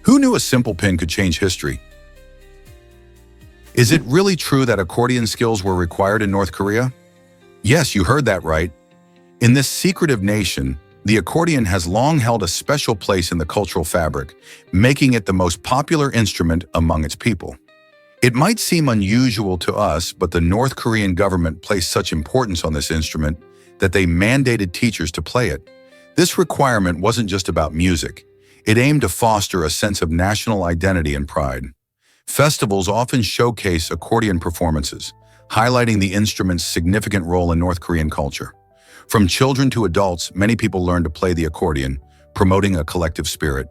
Who knew a simple pin could change history? Is it really true that accordion skills were required in North Korea? Yes, you heard that right. In this secretive nation, the accordion has long held a special place in the cultural fabric, making it the most popular instrument among its people. It might seem unusual to us, but the North Korean government placed such importance on this instrument that they mandated teachers to play it. This requirement wasn't just about music. It aimed to foster a sense of national identity and pride. Festivals often showcase accordion performances, highlighting the instrument's significant role in North Korean culture. From children to adults, many people learn to play the accordion, promoting a collective spirit.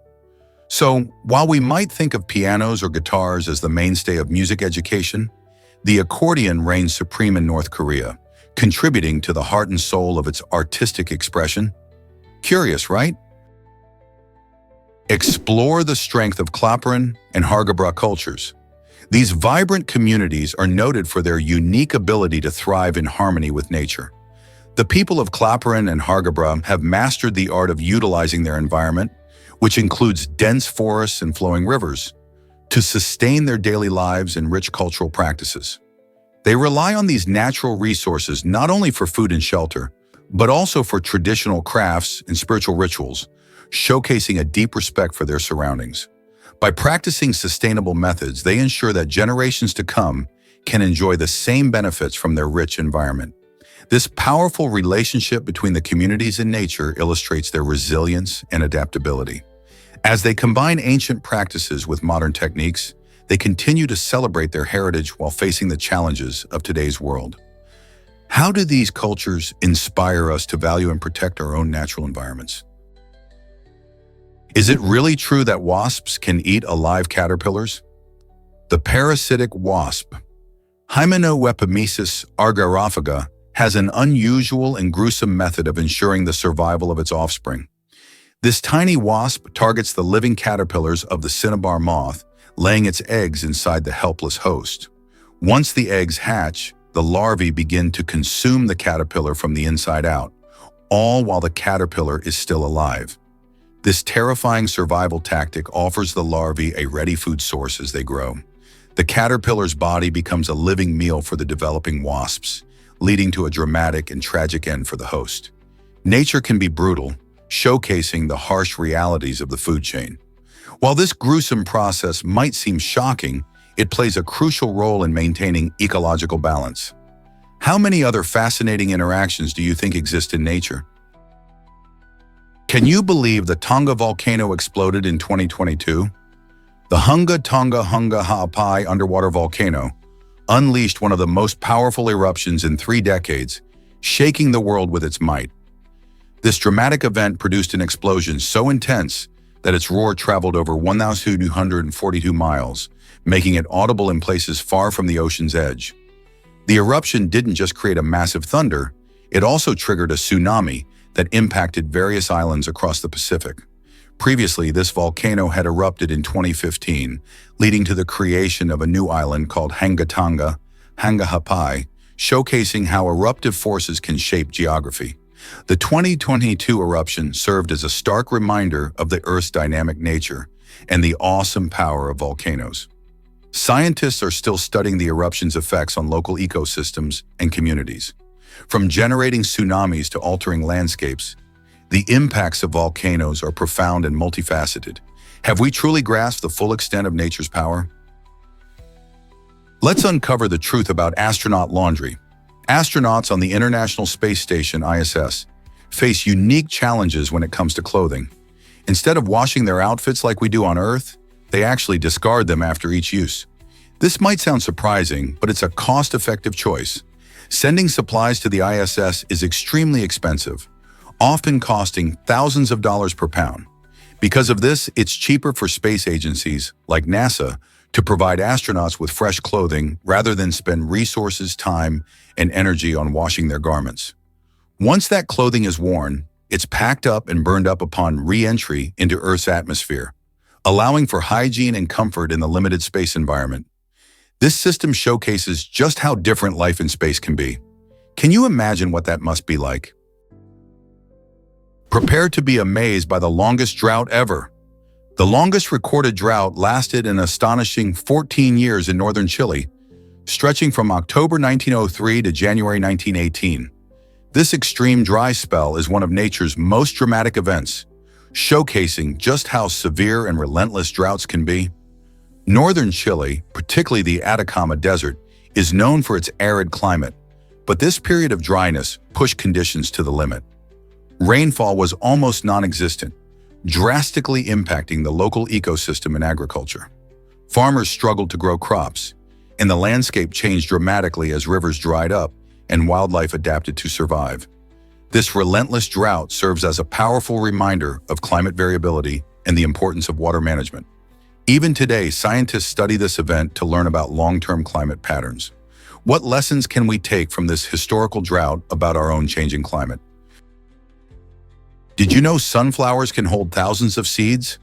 So, while we might think of pianos or guitars as the mainstay of music education, the accordion reigns supreme in North Korea, contributing to the heart and soul of its artistic expression. Curious, right? Explore the strength of Klaparan and Hargabra cultures. These vibrant communities are noted for their unique ability to thrive in harmony with nature. The people of Klaparan and Hargabra have mastered the art of utilizing their environment, which includes dense forests and flowing rivers, to sustain their daily lives and rich cultural practices. They rely on these natural resources not only for food and shelter, but also for traditional crafts and spiritual rituals, showcasing a deep respect for their surroundings. By practicing sustainable methods, they ensure that generations to come can enjoy the same benefits from their rich environment. This powerful relationship between the communities and nature illustrates their resilience and adaptability. As they combine ancient practices with modern techniques, they continue to celebrate their heritage while facing the challenges of today's world. How do these cultures inspire us to value and protect our own natural environments? Is it really true that wasps can eat alive caterpillars? The parasitic wasp, Hymenowepimyces argyrophaga, has an unusual and gruesome method of ensuring the survival of its offspring. This tiny wasp targets the living caterpillars of the cinnabar moth, laying its eggs inside the helpless host. Once the eggs hatch, the larvae begin to consume the caterpillar from the inside out, all while the caterpillar is still alive. This terrifying survival tactic offers the larvae a ready food source as they grow. The caterpillar's body becomes a living meal for the developing wasps, leading to a dramatic and tragic end for the host. Nature can be brutal, showcasing the harsh realities of the food chain. While this gruesome process might seem shocking, it plays a crucial role in maintaining ecological balance. How many other fascinating interactions do you think exist in nature? Can you believe the Tonga volcano exploded in 2022? The Hunga Tonga Hunga Ha'apai underwater volcano unleashed one of the most powerful eruptions in 3 decades, shaking the world with its might. This dramatic event produced an explosion so intense that its roar traveled over 1,242 miles, making it audible in places far from the ocean's edge. The eruption didn't just create a massive thunder, it also triggered a tsunami that impacted various islands across the Pacific. Previously, this volcano had erupted in 2015, leading to the creation of a new island called Hunga Tonga, Hunga Ha'apai, showcasing how eruptive forces can shape geography. The 2022 eruption served as a stark reminder of the Earth's dynamic nature and the awesome power of volcanoes. Scientists are still studying the eruption's effects on local ecosystems and communities. From generating tsunamis to altering landscapes, the impacts of volcanoes are profound and multifaceted. Have we truly grasped the full extent of nature's power? Let's uncover the truth about astronaut laundry. Astronauts on the International Space Station (ISS) face unique challenges when it comes to clothing. Instead of washing their outfits like we do on Earth, they actually discard them after each use. This might sound surprising, but it's a cost-effective choice. Sending supplies to the ISS is extremely expensive, often costing thousands of dollars per pound. Because of this, it's cheaper for space agencies, like NASA, to provide astronauts with fresh clothing rather than spend resources, time, and energy on washing their garments. Once that clothing is worn, it's packed up and burned up upon re-entry into Earth's atmosphere, allowing for hygiene and comfort in the limited space environment. This system showcases just how different life in space can be. Can you imagine what that must be like? Prepare to be amazed by the longest drought ever. The longest recorded drought lasted an astonishing 14 years in northern Chile, stretching from October 1903 to January 1918. This extreme dry spell is one of nature's most dramatic events, showcasing just how severe and relentless droughts can be. Northern Chile, particularly the Atacama Desert, is known for its arid climate, but this period of dryness pushed conditions to the limit. Rainfall was almost non-existent, drastically impacting the local ecosystem and agriculture. Farmers struggled to grow crops, and the landscape changed dramatically as rivers dried up and wildlife adapted to survive. This relentless drought serves as a powerful reminder of climate variability and the importance of water management. Even today, scientists study this event to learn about long-term climate patterns. What lessons can we take from this historical drought about our own changing climate? Did you know sunflowers can hold thousands of seeds?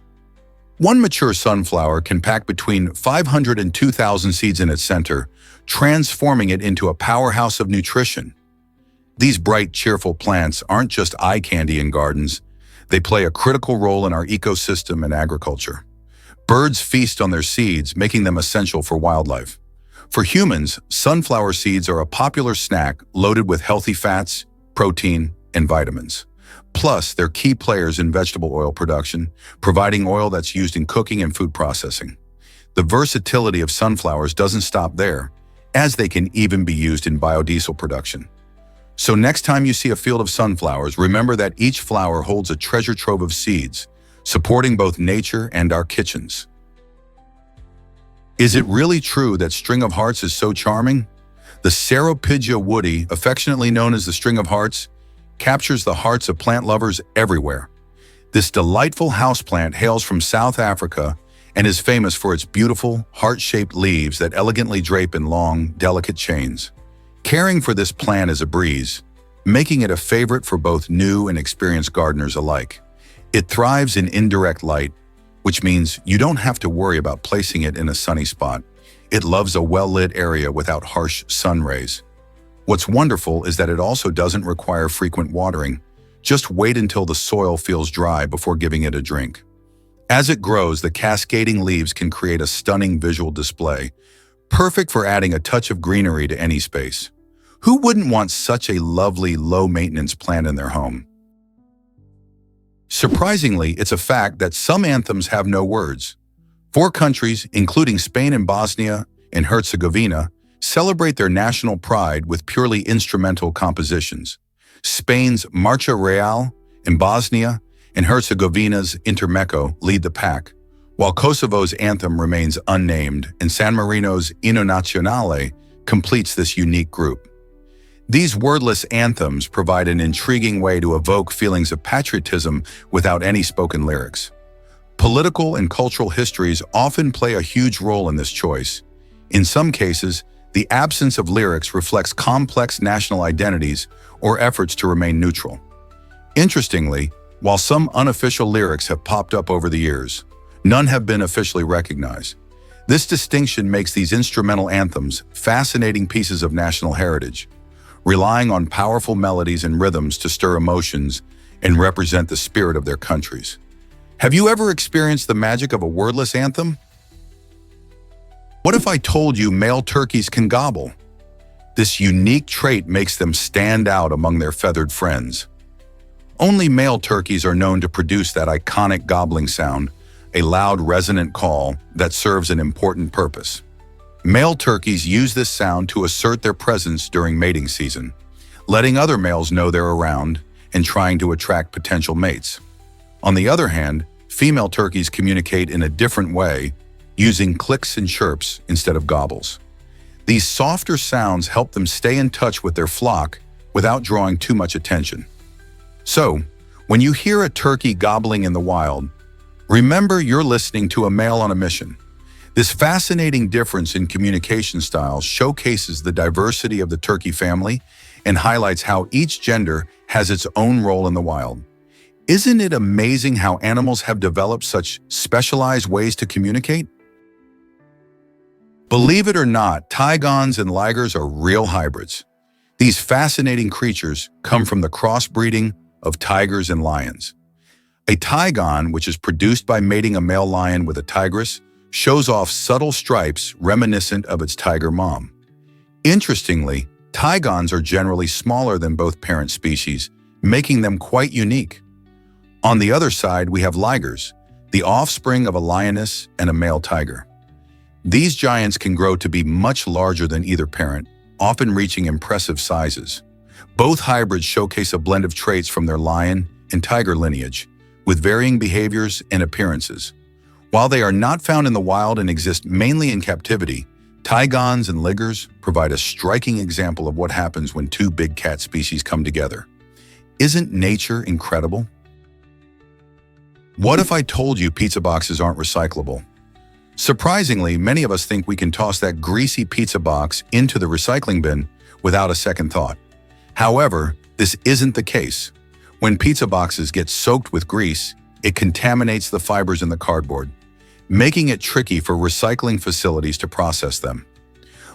One mature sunflower can pack between 500 and 2,000 seeds in its center, transforming it into a powerhouse of nutrition. These bright, cheerful plants aren't just eye candy in gardens. They play a critical role in our ecosystem and agriculture. Birds feast on their seeds, making them essential for wildlife. For humans, sunflower seeds are a popular snack loaded with healthy fats, protein, and vitamins. Plus, they're key players in vegetable oil production, providing oil that's used in cooking and food processing. The versatility of sunflowers doesn't stop there, as they can even be used in biodiesel production. So next time you see a field of sunflowers, remember that each flower holds a treasure trove of seeds, supporting both nature and our kitchens. Is it really true that string of hearts is so charming? The Ceropigia woody, affectionately known as the string of hearts, captures the hearts of plant lovers everywhere. This delightful houseplant hails from South Africa and is famous for its beautiful, heart-shaped leaves that elegantly drape in long, delicate chains. Caring for this plant is a breeze, making it a favorite for both new and experienced gardeners alike. It thrives in indirect light, which means you don't have to worry about placing it in a sunny spot. It loves a well-lit area without harsh sun rays. What's wonderful is that it also doesn't require frequent watering. Just wait until the soil feels dry before giving it a drink. As it grows, the cascading leaves can create a stunning visual display, perfect for adding a touch of greenery to any space. Who wouldn't want such a lovely, low-maintenance plant in their home? Surprisingly, it's a fact that some anthems have no words. 4 countries, including Spain and Bosnia and Herzegovina, celebrate their national pride with purely instrumental compositions. Spain's Marcha Real and Bosnia and Herzegovina's Intermezzo lead the pack, while Kosovo's anthem remains unnamed and San Marino's Inno Nazionale completes this unique group. These wordless anthems provide an intriguing way to evoke feelings of patriotism without any spoken lyrics. Political and cultural histories often play a huge role in this choice. In some cases, the absence of lyrics reflects complex national identities or efforts to remain neutral. Interestingly, while some unofficial lyrics have popped up over the years, none have been officially recognized. This distinction makes these instrumental anthems fascinating pieces of national heritage, relying on powerful melodies and rhythms to stir emotions and represent the spirit of their countries. Have you ever experienced the magic of a wordless anthem? What if I told you male turkeys can gobble? This unique trait makes them stand out among their feathered friends. Only male turkeys are known to produce that iconic gobbling sound, a loud, resonant call that serves an important purpose. Male turkeys use this sound to assert their presence during mating season, letting other males know they're around and trying to attract potential mates. On the other hand, female turkeys communicate in a different way, using clicks and chirps instead of gobbles. These softer sounds help them stay in touch with their flock without drawing too much attention. So, when you hear a turkey gobbling in the wild, remember you're listening to a male on a mission. This fascinating difference in communication styles showcases the diversity of the turkey family and highlights how each gender has its own role in the wild. Isn't it amazing how animals have developed such specialized ways to communicate? Believe it or not, tigons and ligers are real hybrids. These fascinating creatures come from the crossbreeding of tigers and lions. A tigon, which is produced by mating a male lion with a tigress, shows off subtle stripes reminiscent of its tiger mom. Interestingly, tigons are generally smaller than both parent species, making them quite unique. On the other side, we have ligers, the offspring of a lioness and a male tiger. These giants can grow to be much larger than either parent, often reaching impressive sizes. Both hybrids showcase a blend of traits from their lion and tiger lineage, with varying behaviors and appearances. While they are not found in the wild and exist mainly in captivity, tigons and ligers provide a striking example of what happens when 2 big cat species come together. Isn't nature incredible? What if I told you pizza boxes aren't recyclable? Surprisingly, many of us think we can toss that greasy pizza box into the recycling bin without a second thought. However, this isn't the case. When pizza boxes get soaked with grease, it contaminates the fibers in the cardboard, making it tricky for recycling facilities to process them.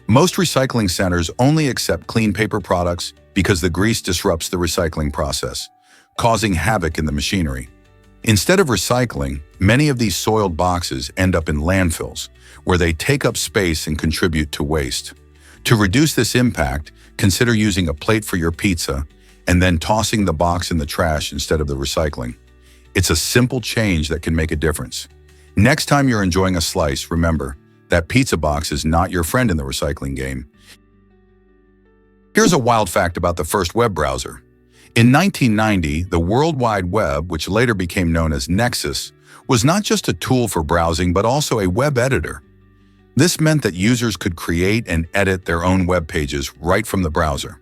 Most recycling centers only accept clean paper products because the grease disrupts the recycling process, causing havoc in the machinery. Instead of recycling, many of these soiled boxes end up in landfills, where they take up space and contribute to waste. To reduce this impact, consider using a plate for your pizza and then tossing the box in the trash instead of the recycling. It's a simple change that can make a difference. Next time you're enjoying a slice, remember that pizza box is not your friend in the recycling game. Here's a wild fact about the first web browser. In 1990, the World Wide Web, which later became known as Nexus, was not just a tool for browsing but also a web editor. This meant that users could create and edit their own web pages right from the browser.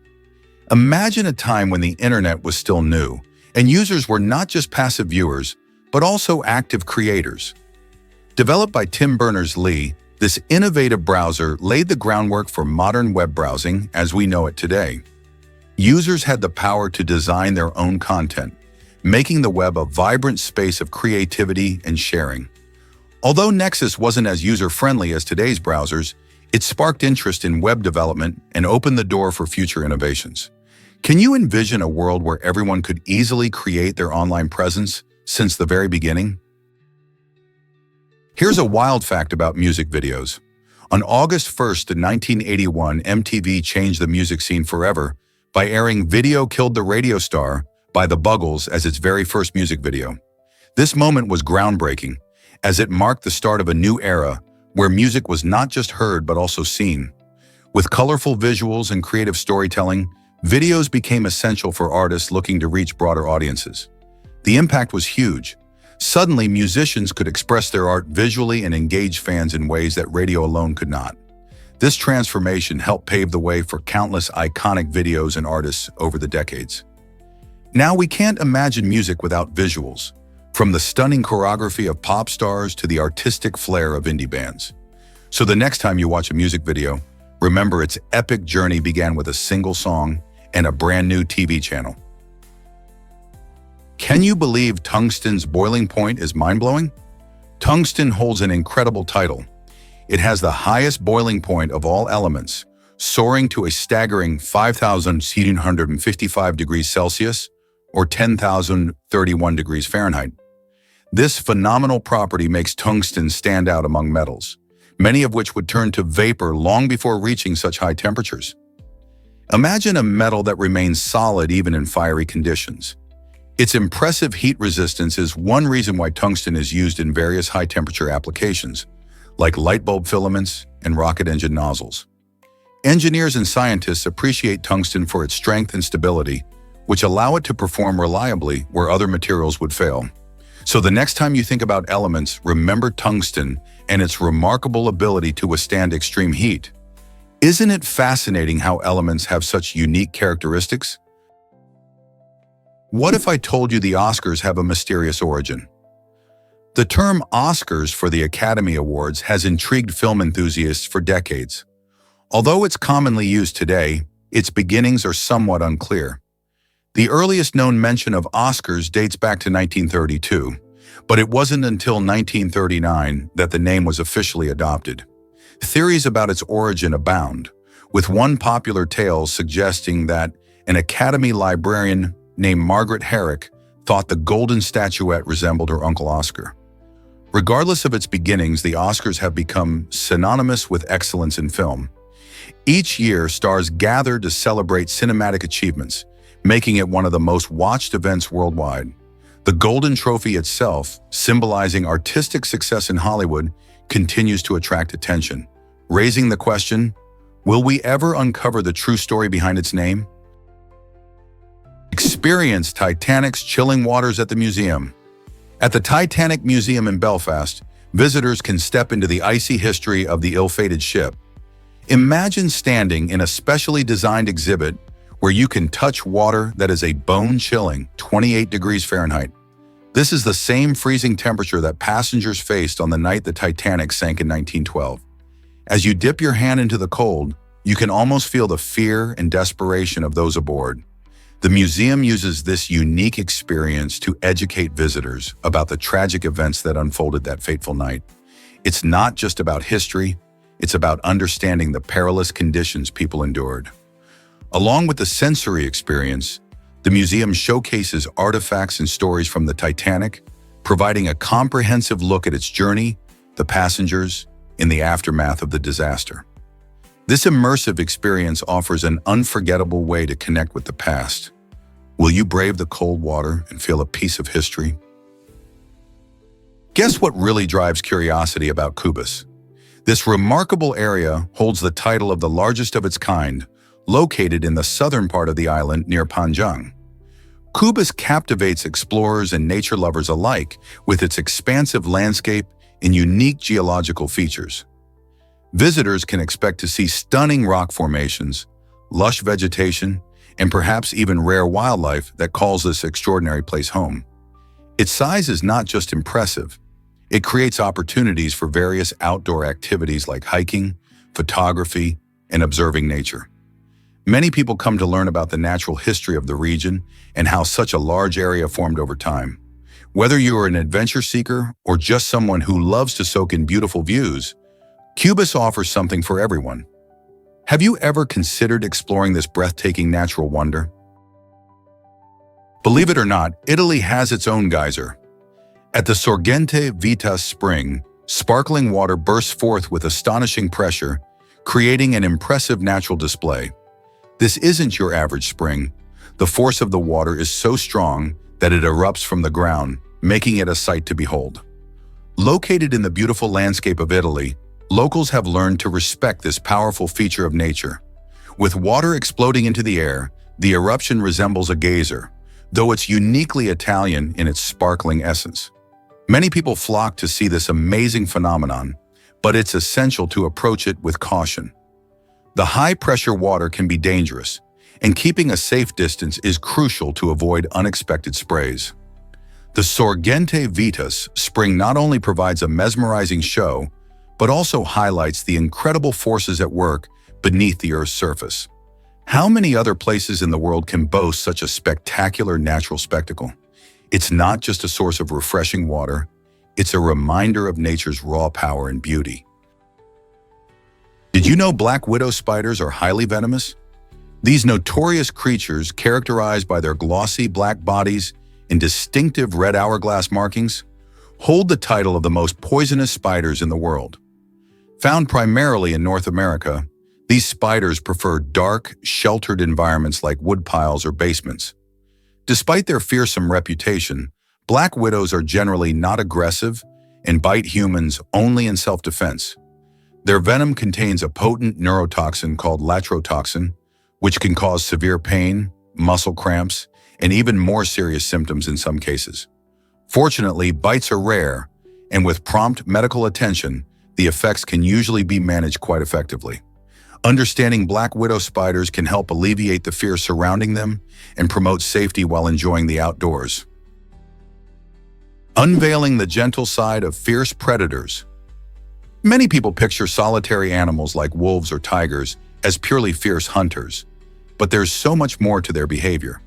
Imagine a time when the internet was still new, and users were not just passive viewers, but also active creators. Developed by Tim Berners-Lee, this innovative browser laid the groundwork for modern web browsing as we know it today. Users had the power to design their own content, making the web a vibrant space of creativity and sharing. Although Nexus wasn't as user-friendly as today's browsers, it sparked interest in web development and opened the door for future innovations. Can you envision a world where everyone could easily create their online presence since the very beginning? Here's a wild fact about music videos. On August 1st, 1981, MTV changed the music scene forever by airing "Video Killed the Radio Star" by the Buggles as its very first music video. This moment was groundbreaking, as it marked the start of a new era where music was not just heard but also seen. With colorful visuals and creative storytelling, videos became essential for artists looking to reach broader audiences. The impact was huge. Suddenly, musicians could express their art visually and engage fans in ways that radio alone could not. This transformation helped pave the way for countless iconic videos and artists over the decades. Now we can't imagine music without visuals, from the stunning choreography of pop stars to the artistic flair of indie bands. So the next time you watch a music video, remember its epic journey began with a single song and a brand new TV channel. Can you believe tungsten's boiling point is mind-blowing? Tungsten holds an incredible title. It has the highest boiling point of all elements, soaring to a staggering 5,755 degrees Celsius or 10,031 degrees Fahrenheit. This phenomenal property makes tungsten stand out among metals, many of which would turn to vapor long before reaching such high temperatures. Imagine a metal that remains solid even in fiery conditions. Its impressive heat resistance is one reason why tungsten is used in various high-temperature applications, like light bulb filaments and rocket engine nozzles. Engineers and scientists appreciate tungsten for its strength and stability, which allow it to perform reliably where other materials would fail. So the next time you think about elements, remember tungsten and its remarkable ability to withstand extreme heat. Isn't it fascinating how elements have such unique characteristics? What if I told you the Oscars have a mysterious origin? The term Oscars for the Academy Awards has intrigued film enthusiasts for decades. Although it's commonly used today, its beginnings are somewhat unclear. The earliest known mention of Oscars dates back to 1932, but it wasn't until 1939 that the name was officially adopted. Theories about its origin abound, with one popular tale suggesting that an Academy librarian named Margaret Herrick thought the golden statuette resembled her Uncle Oscar. Regardless of its beginnings, the Oscars have become synonymous with excellence in film. Each year, stars gather to celebrate cinematic achievements, making it one of the most watched events worldwide. The Golden Trophy itself, symbolizing artistic success in Hollywood, continues to attract attention, raising the question, will we ever uncover the true story behind its name? Experience Titanic's chilling waters at the museum. At the Titanic Museum in Belfast, visitors can step into the icy history of the ill-fated ship. Imagine standing in a specially designed exhibit where you can touch water that is a bone-chilling 28 degrees Fahrenheit. This is the same freezing temperature that passengers faced on the night the Titanic sank in 1912. As you dip your hand into the cold, you can almost feel the fear and desperation of those aboard. The museum uses this unique experience to educate visitors about the tragic events that unfolded that fateful night. It's not just about history, it's about understanding the perilous conditions people endured. Along with the sensory experience, the museum showcases artifacts and stories from the Titanic, providing a comprehensive look at its journey, the passengers, and the aftermath of the disaster. This immersive experience offers an unforgettable way to connect with the past. Will you brave the cold water and feel a piece of history? Guess what really drives curiosity about Kubis? This remarkable area holds the title of the largest of its kind, located in the southern part of the island near Panjang. Kubis captivates explorers and nature lovers alike with its expansive landscape and unique geological features. Visitors can expect to see stunning rock formations, lush vegetation, and perhaps even rare wildlife that calls this extraordinary place home. Its size is not just impressive, it creates opportunities for various outdoor activities like hiking, photography, and observing nature. Many people come to learn about the natural history of the region and how such a large area formed over time. Whether you are an adventure seeker or just someone who loves to soak in beautiful views, Cubis offers something for everyone. Have you ever considered exploring this breathtaking natural wonder? Believe it or not, Italy has its own geyser. At the Sorgente Vita spring, sparkling water bursts forth with astonishing pressure, creating an impressive natural display. This isn't your average spring. The force of the water is so strong that it erupts from the ground, making it a sight to behold. Located in the beautiful landscape of Italy, locals have learned to respect this powerful feature of nature. With water exploding into the air, the eruption resembles a geyser, though it's uniquely Italian in its sparkling essence. Many people flock to see this amazing phenomenon, but it's essential to approach it with caution. The high-pressure water can be dangerous, and keeping a safe distance is crucial to avoid unexpected sprays. The Sorgente Vita's spring not only provides a mesmerizing show, but also highlights the incredible forces at work beneath the Earth's surface. How many other places in the world can boast such a spectacular natural spectacle? It's not just a source of refreshing water, it's a reminder of nature's raw power and beauty. Did you know black widow spiders are highly venomous? These notorious creatures, characterized by their glossy black bodies and distinctive red hourglass markings, hold the title of the most poisonous spiders in the world. Found primarily in North America, these spiders prefer dark, sheltered environments like woodpiles or basements. Despite their fearsome reputation, black widows are generally not aggressive and bite humans only in self-defense. Their venom contains a potent neurotoxin called latrotoxin, which can cause severe pain, muscle cramps, and even more serious symptoms in some cases. Fortunately, bites are rare, and with prompt medical attention, the effects can usually be managed quite effectively. Understanding black widow spiders can help alleviate the fear surrounding them and promote safety while enjoying the outdoors. Unveiling the gentle side of fierce predators. Many people picture solitary animals like wolves or tigers as purely fierce hunters, but there's so much more to their behavior.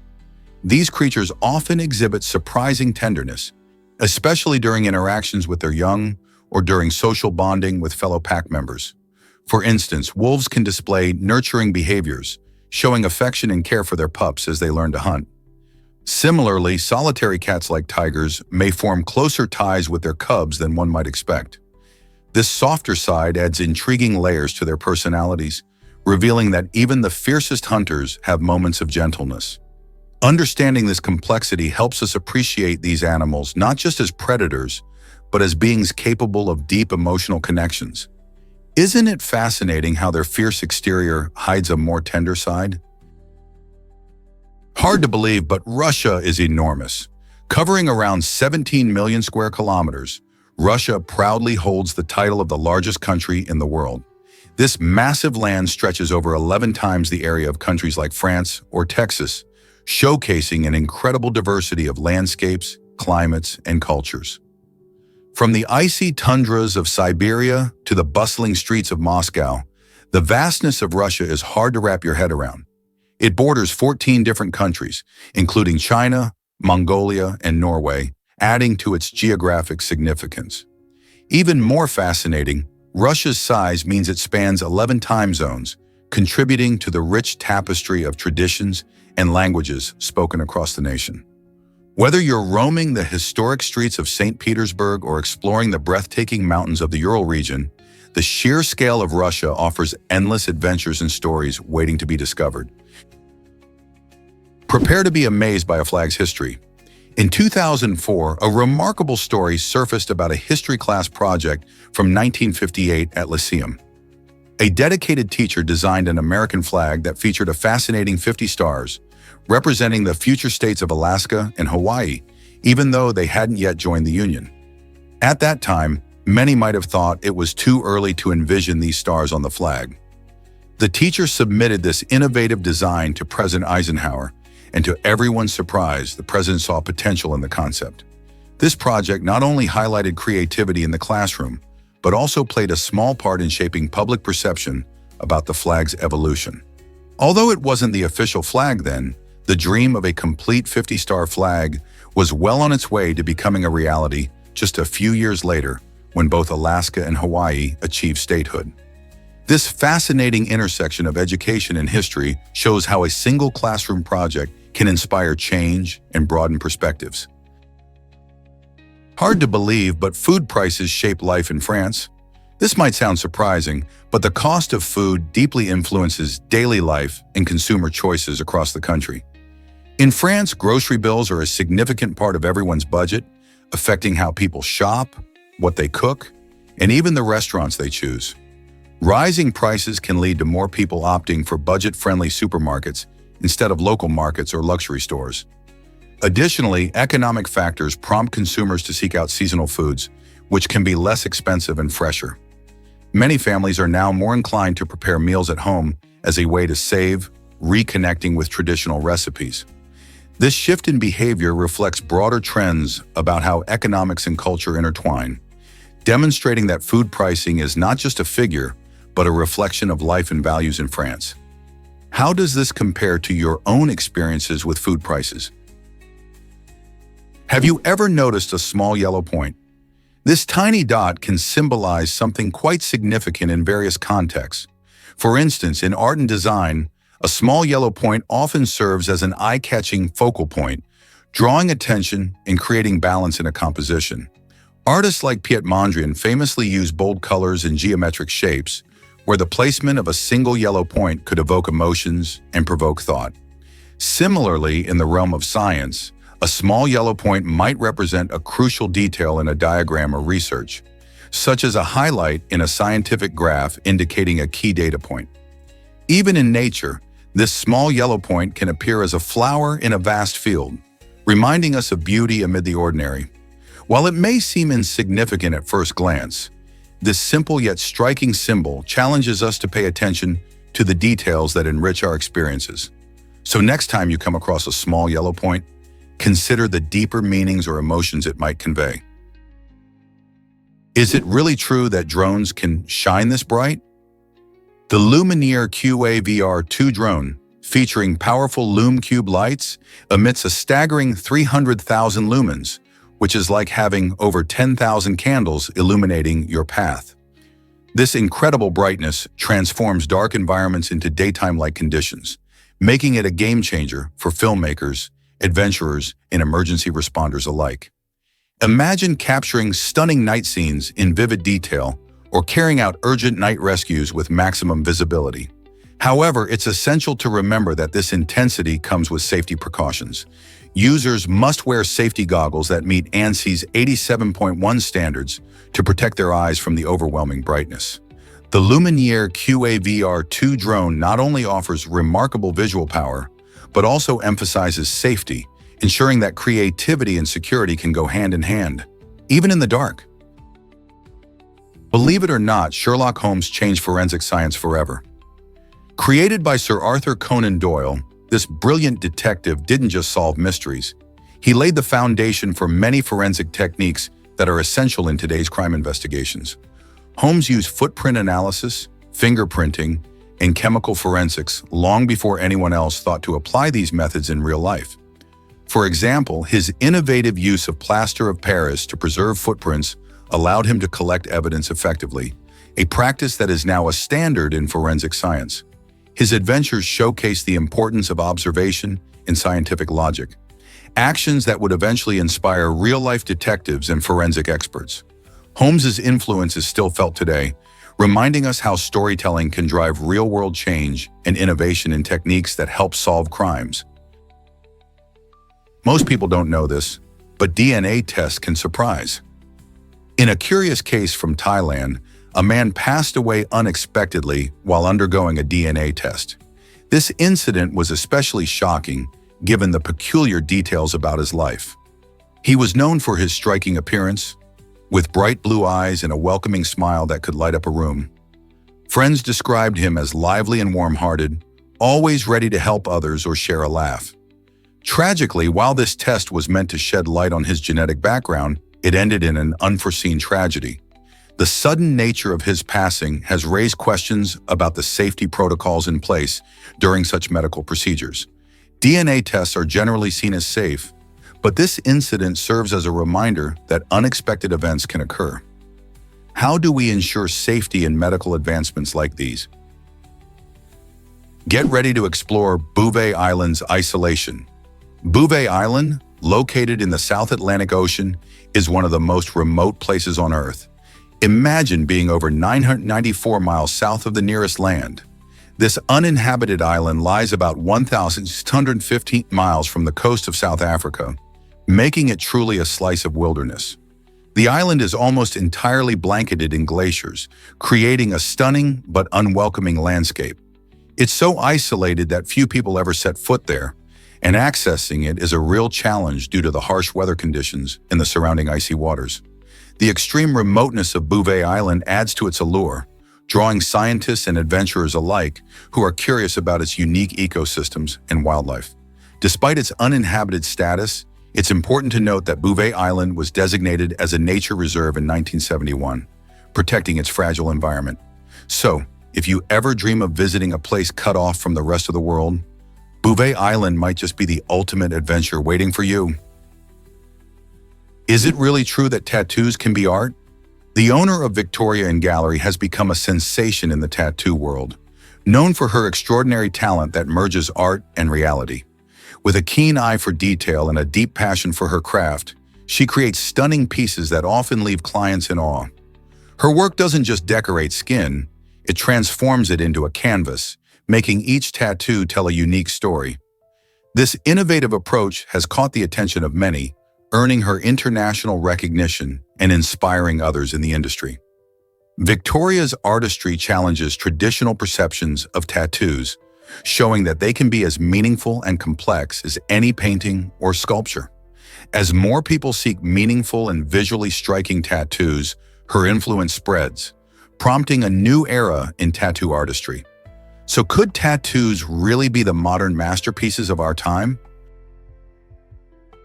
These creatures often exhibit surprising tenderness, especially during interactions with their young or during social bonding with fellow pack members. For instance, wolves can display nurturing behaviors, showing affection and care for their pups as they learn to hunt. Similarly, solitary cats like tigers may form closer ties with their cubs than one might expect. This softer side adds intriguing layers to their personalities, revealing that even the fiercest hunters have moments of gentleness. Understanding this complexity helps us appreciate these animals not just as predators, but as beings capable of deep emotional connections. Isn't it fascinating how their fierce exterior hides a more tender side? Hard to believe, but Russia is enormous. Covering around 17 million square kilometers, Russia proudly holds the title of the largest country in the world. This massive land stretches over 11 times the area of countries like France or Texas, showcasing an incredible diversity of landscapes, climates, and cultures. From the icy tundras of Siberia to the bustling streets of Moscow, the vastness of Russia is hard to wrap your head around. It borders 14 different countries, including China, Mongolia, and Norway, adding to its geographic significance. Even more fascinating, Russia's size means it spans 11 time zones, contributing to the rich tapestry of traditions and languages spoken across the nation. Whether you're roaming the historic streets of St. Petersburg or exploring the breathtaking mountains of the Ural region, the sheer scale of Russia offers endless adventures and stories waiting to be discovered. Prepare to be amazed by a flag's history. In 2004, a remarkable story surfaced about a history class project from 1958 at Lyceum. A dedicated teacher designed an American flag that featured a fascinating 50 stars, representing the future states of Alaska and Hawaii, even though they hadn't yet joined the Union. At that time, many might have thought it was too early to envision these stars on the flag. The teacher submitted this innovative design to President Eisenhower, and to everyone's surprise, the president saw potential in the concept. This project not only highlighted creativity in the classroom, but also played a small part in shaping public perception about the flag's evolution. Although it wasn't the official flag then, the dream of a complete 50-star flag was well on its way to becoming a reality just a few years later when both Alaska and Hawaii achieved statehood. This fascinating intersection of education and history shows how a single classroom project can inspire change and broaden perspectives. Hard to believe, but food prices shape life in France. This might sound surprising, but the cost of food deeply influences daily life and consumer choices across the country. In France, grocery bills are a significant part of everyone's budget, affecting how people shop, what they cook, and even the restaurants they choose. Rising prices can lead to more people opting for budget-friendly supermarkets instead of local markets or luxury stores. Additionally, economic factors prompt consumers to seek out seasonal foods, which can be less expensive and fresher. Many families are now more inclined to prepare meals at home as a way to save, reconnecting with traditional recipes. This shift in behavior reflects broader trends about how economics and culture intertwine, demonstrating that food pricing is not just a figure, but a reflection of life and values in France. How does this compare to your own experiences with food prices? Have you ever noticed a small yellow point? This tiny dot can symbolize something quite significant in various contexts. For instance, in art and design, a small yellow point often serves as an eye-catching focal point, drawing attention and creating balance in a composition. Artists like Piet Mondrian famously use bold colors and geometric shapes, where the placement of a single yellow point could evoke emotions and provoke thought. Similarly, in the realm of science, a small yellow point might represent a crucial detail in a diagram or research, such as a highlight in a scientific graph indicating a key data point. Even in nature, this small yellow point can appear as a flower in a vast field, reminding us of beauty amid the ordinary. While it may seem insignificant at first glance, this simple yet striking symbol challenges us to pay attention to the details that enrich our experiences. So next time you come across a small yellow point, consider the deeper meanings or emotions it might convey. Is it really true that drones can shine this bright? The Lumineer QAVR-2 drone, featuring powerful LumeCube lights, emits a staggering 300,000 lumens, which is like having over 10,000 candles illuminating your path. This incredible brightness transforms dark environments into daytime-like conditions, making it a game-changer for filmmakers, adventurers, and emergency responders alike. Imagine capturing stunning night scenes in vivid detail or carrying out urgent night rescues with maximum visibility. However, it's essential to remember that this intensity comes with safety precautions. Users must wear safety goggles that meet ANSI's 87.1 standards to protect their eyes from the overwhelming brightness. The Lumineer QAVR-2 drone not only offers remarkable visual power, but also emphasizes safety, ensuring that creativity and security can go hand in hand, even in the dark. Believe it or not, Sherlock Holmes changed forensic science forever. Created by Sir Arthur Conan Doyle, this brilliant detective didn't just solve mysteries. He laid the foundation for many forensic techniques that are essential in today's crime investigations. Holmes used footprint analysis, fingerprinting, and chemical forensics long before anyone else thought to apply these methods in real life. For example, his innovative use of plaster of Paris to preserve footprints allowed him to collect evidence effectively, a practice that is now a standard in forensic science. His adventures showcase the importance of observation and scientific logic, actions that would eventually inspire real-life detectives and forensic experts. Holmes's influence is still felt today, reminding us how storytelling can drive real-world change and innovation in techniques that help solve crimes. Most people don't know this, but DNA tests can surprise. In a curious case from Thailand, a man passed away unexpectedly while undergoing a DNA test. This incident was especially shocking, given the peculiar details about his life. He was known for his striking appearance, with bright blue eyes and a welcoming smile that could light up a room. Friends described him as lively and warm-hearted, always ready to help others or share a laugh. Tragically, while this test was meant to shed light on his genetic background, it ended in an unforeseen tragedy. The sudden nature of his passing has raised questions about the safety protocols in place during such medical procedures. DNA tests are generally seen as safe, but this incident serves as a reminder that unexpected events can occur. How do we ensure safety in medical advancements like these? Get ready to explore Bouvet Island's isolation. Bouvet Island, located in the South Atlantic Ocean, is one of the most remote places on Earth. Imagine being over 994 miles south of the nearest land. This uninhabited island lies about 1,615 miles from the coast of South Africa, making it truly a slice of wilderness. The island is almost entirely blanketed in glaciers, creating a stunning but unwelcoming landscape. It's so isolated that few people ever set foot there, and accessing it is a real challenge due to the harsh weather conditions in the surrounding icy waters. The extreme remoteness of Bouvet Island adds to its allure, drawing scientists and adventurers alike who are curious about its unique ecosystems and wildlife. Despite its uninhabited status, it's important to note that Bouvet Island was designated as a nature reserve in 1971, protecting its fragile environment. So, if you ever dream of visiting a place cut off from the rest of the world, Bouvet Island might just be the ultimate adventure waiting for you. Is it really true that tattoos can be art? The owner of Victoria & Gallery has become a sensation in the tattoo world, known for her extraordinary talent that merges art and reality. With a keen eye for detail and a deep passion for her craft, she creates stunning pieces that often leave clients in awe. Her work doesn't just decorate skin, it transforms it into a canvas, making each tattoo tell a unique story. This innovative approach has caught the attention of many, earning her international recognition and inspiring others in the industry. Victoria's artistry challenges traditional perceptions of tattoos, showing that they can be as meaningful and complex as any painting or sculpture. As more people seek meaningful and visually striking tattoos, her influence spreads, prompting a new era in tattoo artistry. So could tattoos really be the modern masterpieces of our time?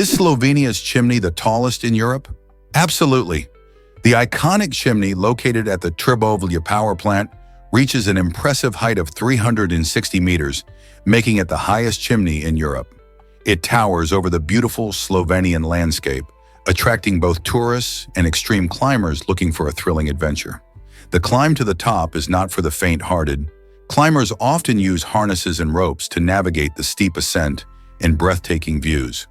Is Slovenia's chimney the tallest in Europe? Absolutely. The iconic chimney located at the Trbovelj power plant reaches an impressive height of 360 meters, making it the highest chimney in Europe. It towers over the beautiful Slovenian landscape, attracting both tourists and extreme climbers looking for a thrilling adventure. The climb to the top is not for the faint-hearted. Climbers often use harnesses and ropes to navigate the steep ascent and breathtaking views.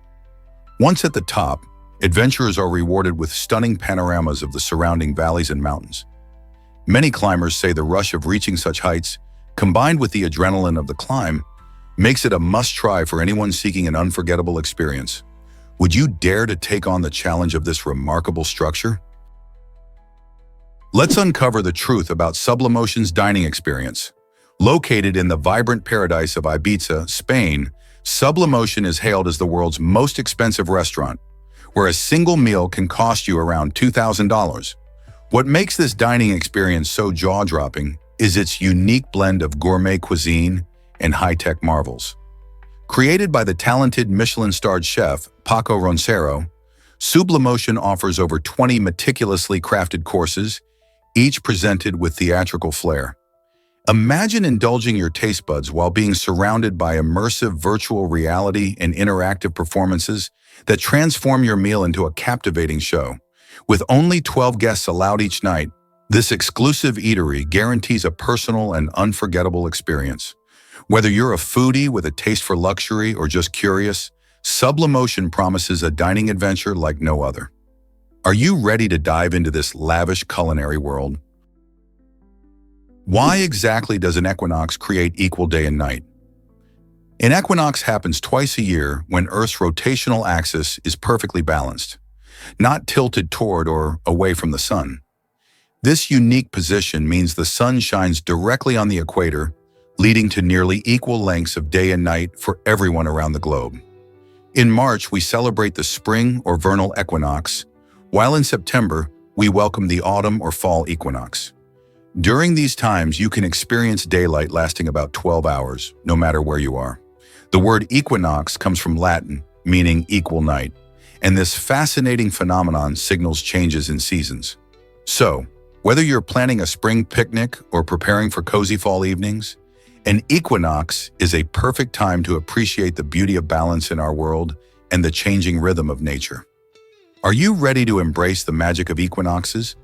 Once at the top, adventurers are rewarded with stunning panoramas of the surrounding valleys and mountains. Many climbers say the rush of reaching such heights, combined with the adrenaline of the climb, makes it a must-try for anyone seeking an unforgettable experience. Would you dare to take on the challenge of this remarkable structure? Let's uncover the truth about Sublimotion's dining experience. Located in the vibrant paradise of Ibiza, Spain, Sublimotion is hailed as the world's most expensive restaurant, where a single meal can cost you around $2,000. What makes this dining experience so jaw-dropping is its unique blend of gourmet cuisine and high-tech marvels. Created by the talented Michelin-starred chef Paco Roncero, Sublimotion offers over 20 meticulously crafted courses, each presented with theatrical flair. Imagine indulging your taste buds while being surrounded by immersive virtual reality and interactive performances that transform your meal into a captivating show. With only 12 guests allowed each night, this exclusive eatery guarantees a personal and unforgettable experience. Whether you're a foodie with a taste for luxury or just curious, Sublimotion promises a dining adventure like no other. Are you ready to dive into this lavish culinary world? Why exactly does an equinox create equal day and night? An equinox happens twice a year when Earth's rotational axis is perfectly balanced, not tilted toward or away from the sun. This unique position means the sun shines directly on the equator, leading to nearly equal lengths of day and night for everyone around the globe. In March, we celebrate the spring or vernal equinox, while in September, we welcome the autumn or fall equinox. During these times, you can experience daylight lasting about 12 hours, no matter where you are. The word equinox comes from Latin, meaning equal night, and this fascinating phenomenon signals changes in seasons. So, Whether you're planning a spring picnic or preparing for cozy fall evenings, an equinox is a perfect time to appreciate the beauty of balance in our world and the changing rhythm of nature. Are you ready to embrace the magic of equinoxes?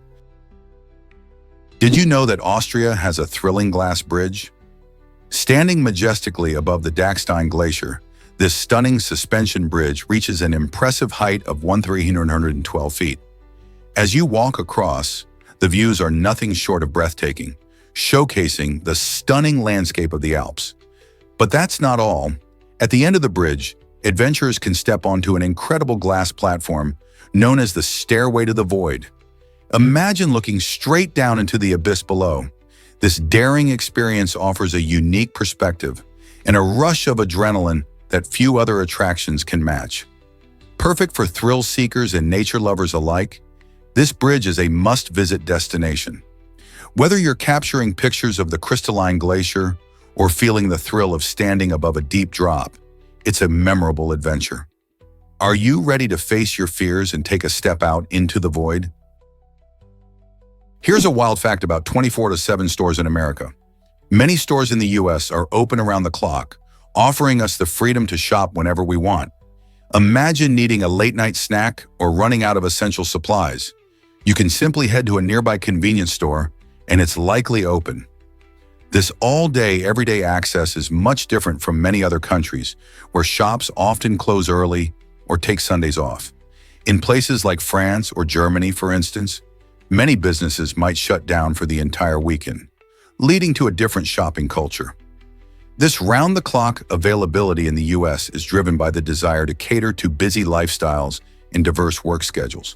Did you know that Austria has a thrilling glass bridge? Standing majestically above the Dachstein Glacier, this stunning suspension bridge reaches an impressive height of 1,312 feet. As you walk across, the views are nothing short of breathtaking, showcasing the stunning landscape of the Alps. But that's not all. At the end of the bridge, adventurers can step onto an incredible glass platform known as the Stairway to the Void. Imagine looking straight down into the abyss below. This daring experience offers a unique perspective and a rush of adrenaline that few other attractions can match. Perfect for thrill seekers and nature lovers alike, this bridge is a must-visit destination. Whether you're capturing pictures of the crystalline glacier or feeling the thrill of standing above a deep drop, it's a memorable adventure. Are you ready to face your fears and take a step out into the void? Here's a wild fact about 24/7 stores in America. Many stores in the US are open around the clock, offering us the freedom to shop whenever we want. Imagine needing a late-night snack or running out of essential supplies. You can simply head to a nearby convenience store, and it's likely open. This all-day, everyday access is much different from many other countries, where shops often close early or take Sundays off. In places like France or Germany, for instance, many businesses might shut down for the entire weekend, leading to a different shopping culture. This round-the-clock availability in the US is driven by the desire to cater to busy lifestyles and diverse work schedules.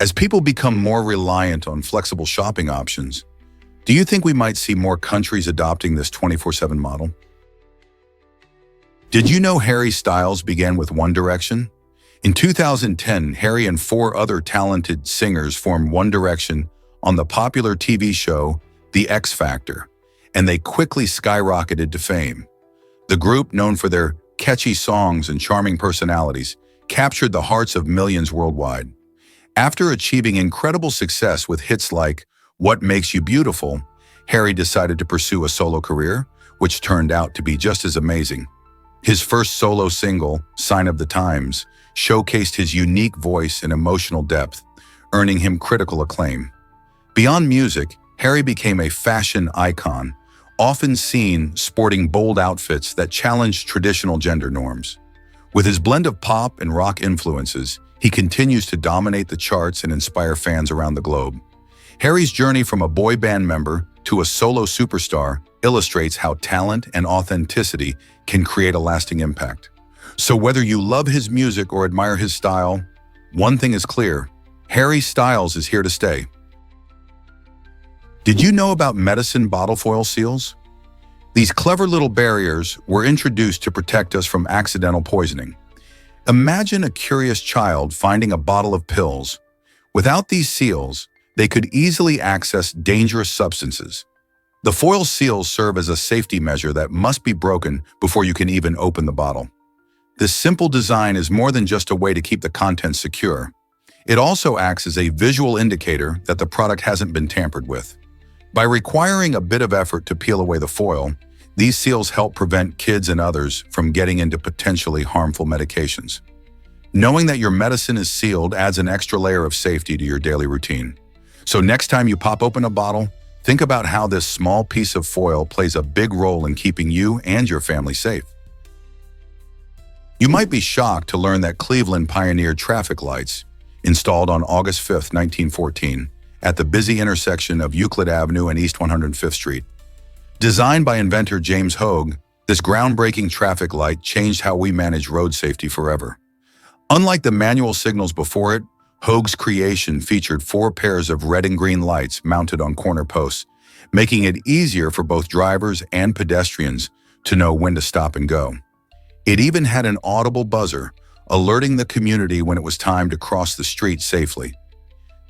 As people become more reliant on flexible shopping options, do you think we might see more countries adopting this 24/7 model? Did you know Harry Styles began with One Direction? In 2010, Harry and 4 other talented singers formed One Direction on the popular TV show The X Factor, and they quickly skyrocketed to fame. The group, known for their catchy songs and charming personalities, captured the hearts of millions worldwide. After achieving incredible success with hits like What Makes You Beautiful, Harry decided to pursue a solo career, which turned out to be just as amazing. His first solo single, Sign of the Times, showcased his unique voice and emotional depth, earning him critical acclaim. Beyond music, Harry became a fashion icon, often seen sporting bold outfits that challenged traditional gender norms. With his blend of pop and rock influences, he continues to dominate the charts and inspire fans around the globe. Harry's journey from a boy band member to a solo superstar illustrates how talent and authenticity can create a lasting impact. So whether you love his music or admire his style, one thing is clear: Harry Styles is here to stay. Did you know about medicine bottle foil seals? These clever little barriers were introduced to protect us from accidental poisoning. Imagine a curious child finding a bottle of pills. Without these seals, they could easily access dangerous substances. The foil seals serve as a safety measure that must be broken before you can even open the bottle. This simple design is more than just a way to keep the contents secure. It also acts as a visual indicator that the product hasn't been tampered with. By requiring a bit of effort to peel away the foil, these seals help prevent kids and others from getting into potentially harmful medications. Knowing that your medicine is sealed adds an extra layer of safety to your daily routine. So next time you pop open a bottle, think about how this small piece of foil plays a big role in keeping you and your family safe. You might be shocked to learn that Cleveland pioneered traffic lights, installed on August 5, 1914, at the busy intersection of Euclid Avenue and East 105th Street. Designed by inventor James Hogue, this groundbreaking traffic light changed how we manage road safety forever. Unlike the manual signals before it, Hogue's creation featured 4 pairs of red and green lights mounted on corner posts, making it easier for both drivers and pedestrians to know when to stop and go. It even had an audible buzzer, alerting the community when it was time to cross the street safely.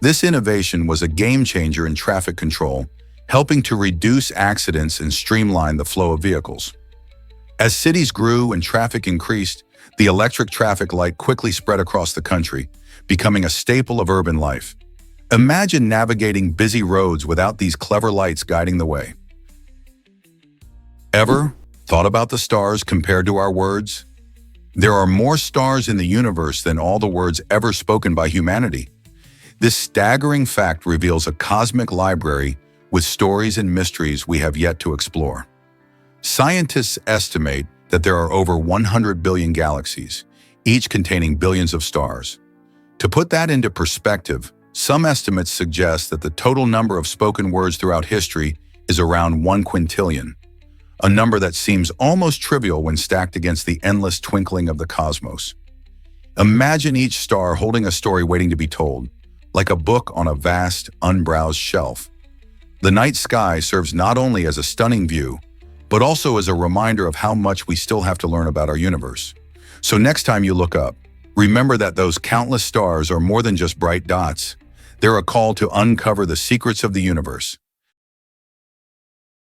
This innovation was a game-changer in traffic control, helping to reduce accidents and streamline the flow of vehicles. As cities grew and traffic increased, the electric traffic light quickly spread across the country, becoming a staple of urban life. Imagine navigating busy roads without these clever lights guiding the way. Ever thought about the stars compared to our words? There are more stars in the universe than all the words ever spoken by humanity. This staggering fact reveals a cosmic library with stories and mysteries we have yet to explore. Scientists estimate that there are over 100 billion galaxies, each containing billions of stars. To put that into perspective, some estimates suggest that the total number of spoken words throughout history is around 1 quintillion, a number that seems almost trivial when stacked against the endless twinkling of the cosmos. Imagine each star holding a story waiting to be told, like a book on a vast, unbrowsed shelf. The night sky serves not only as a stunning view, but also as a reminder of how much we still have to learn about our universe. So next time you look up, remember that those countless stars are more than just bright dots. They're a call to uncover the secrets of the universe.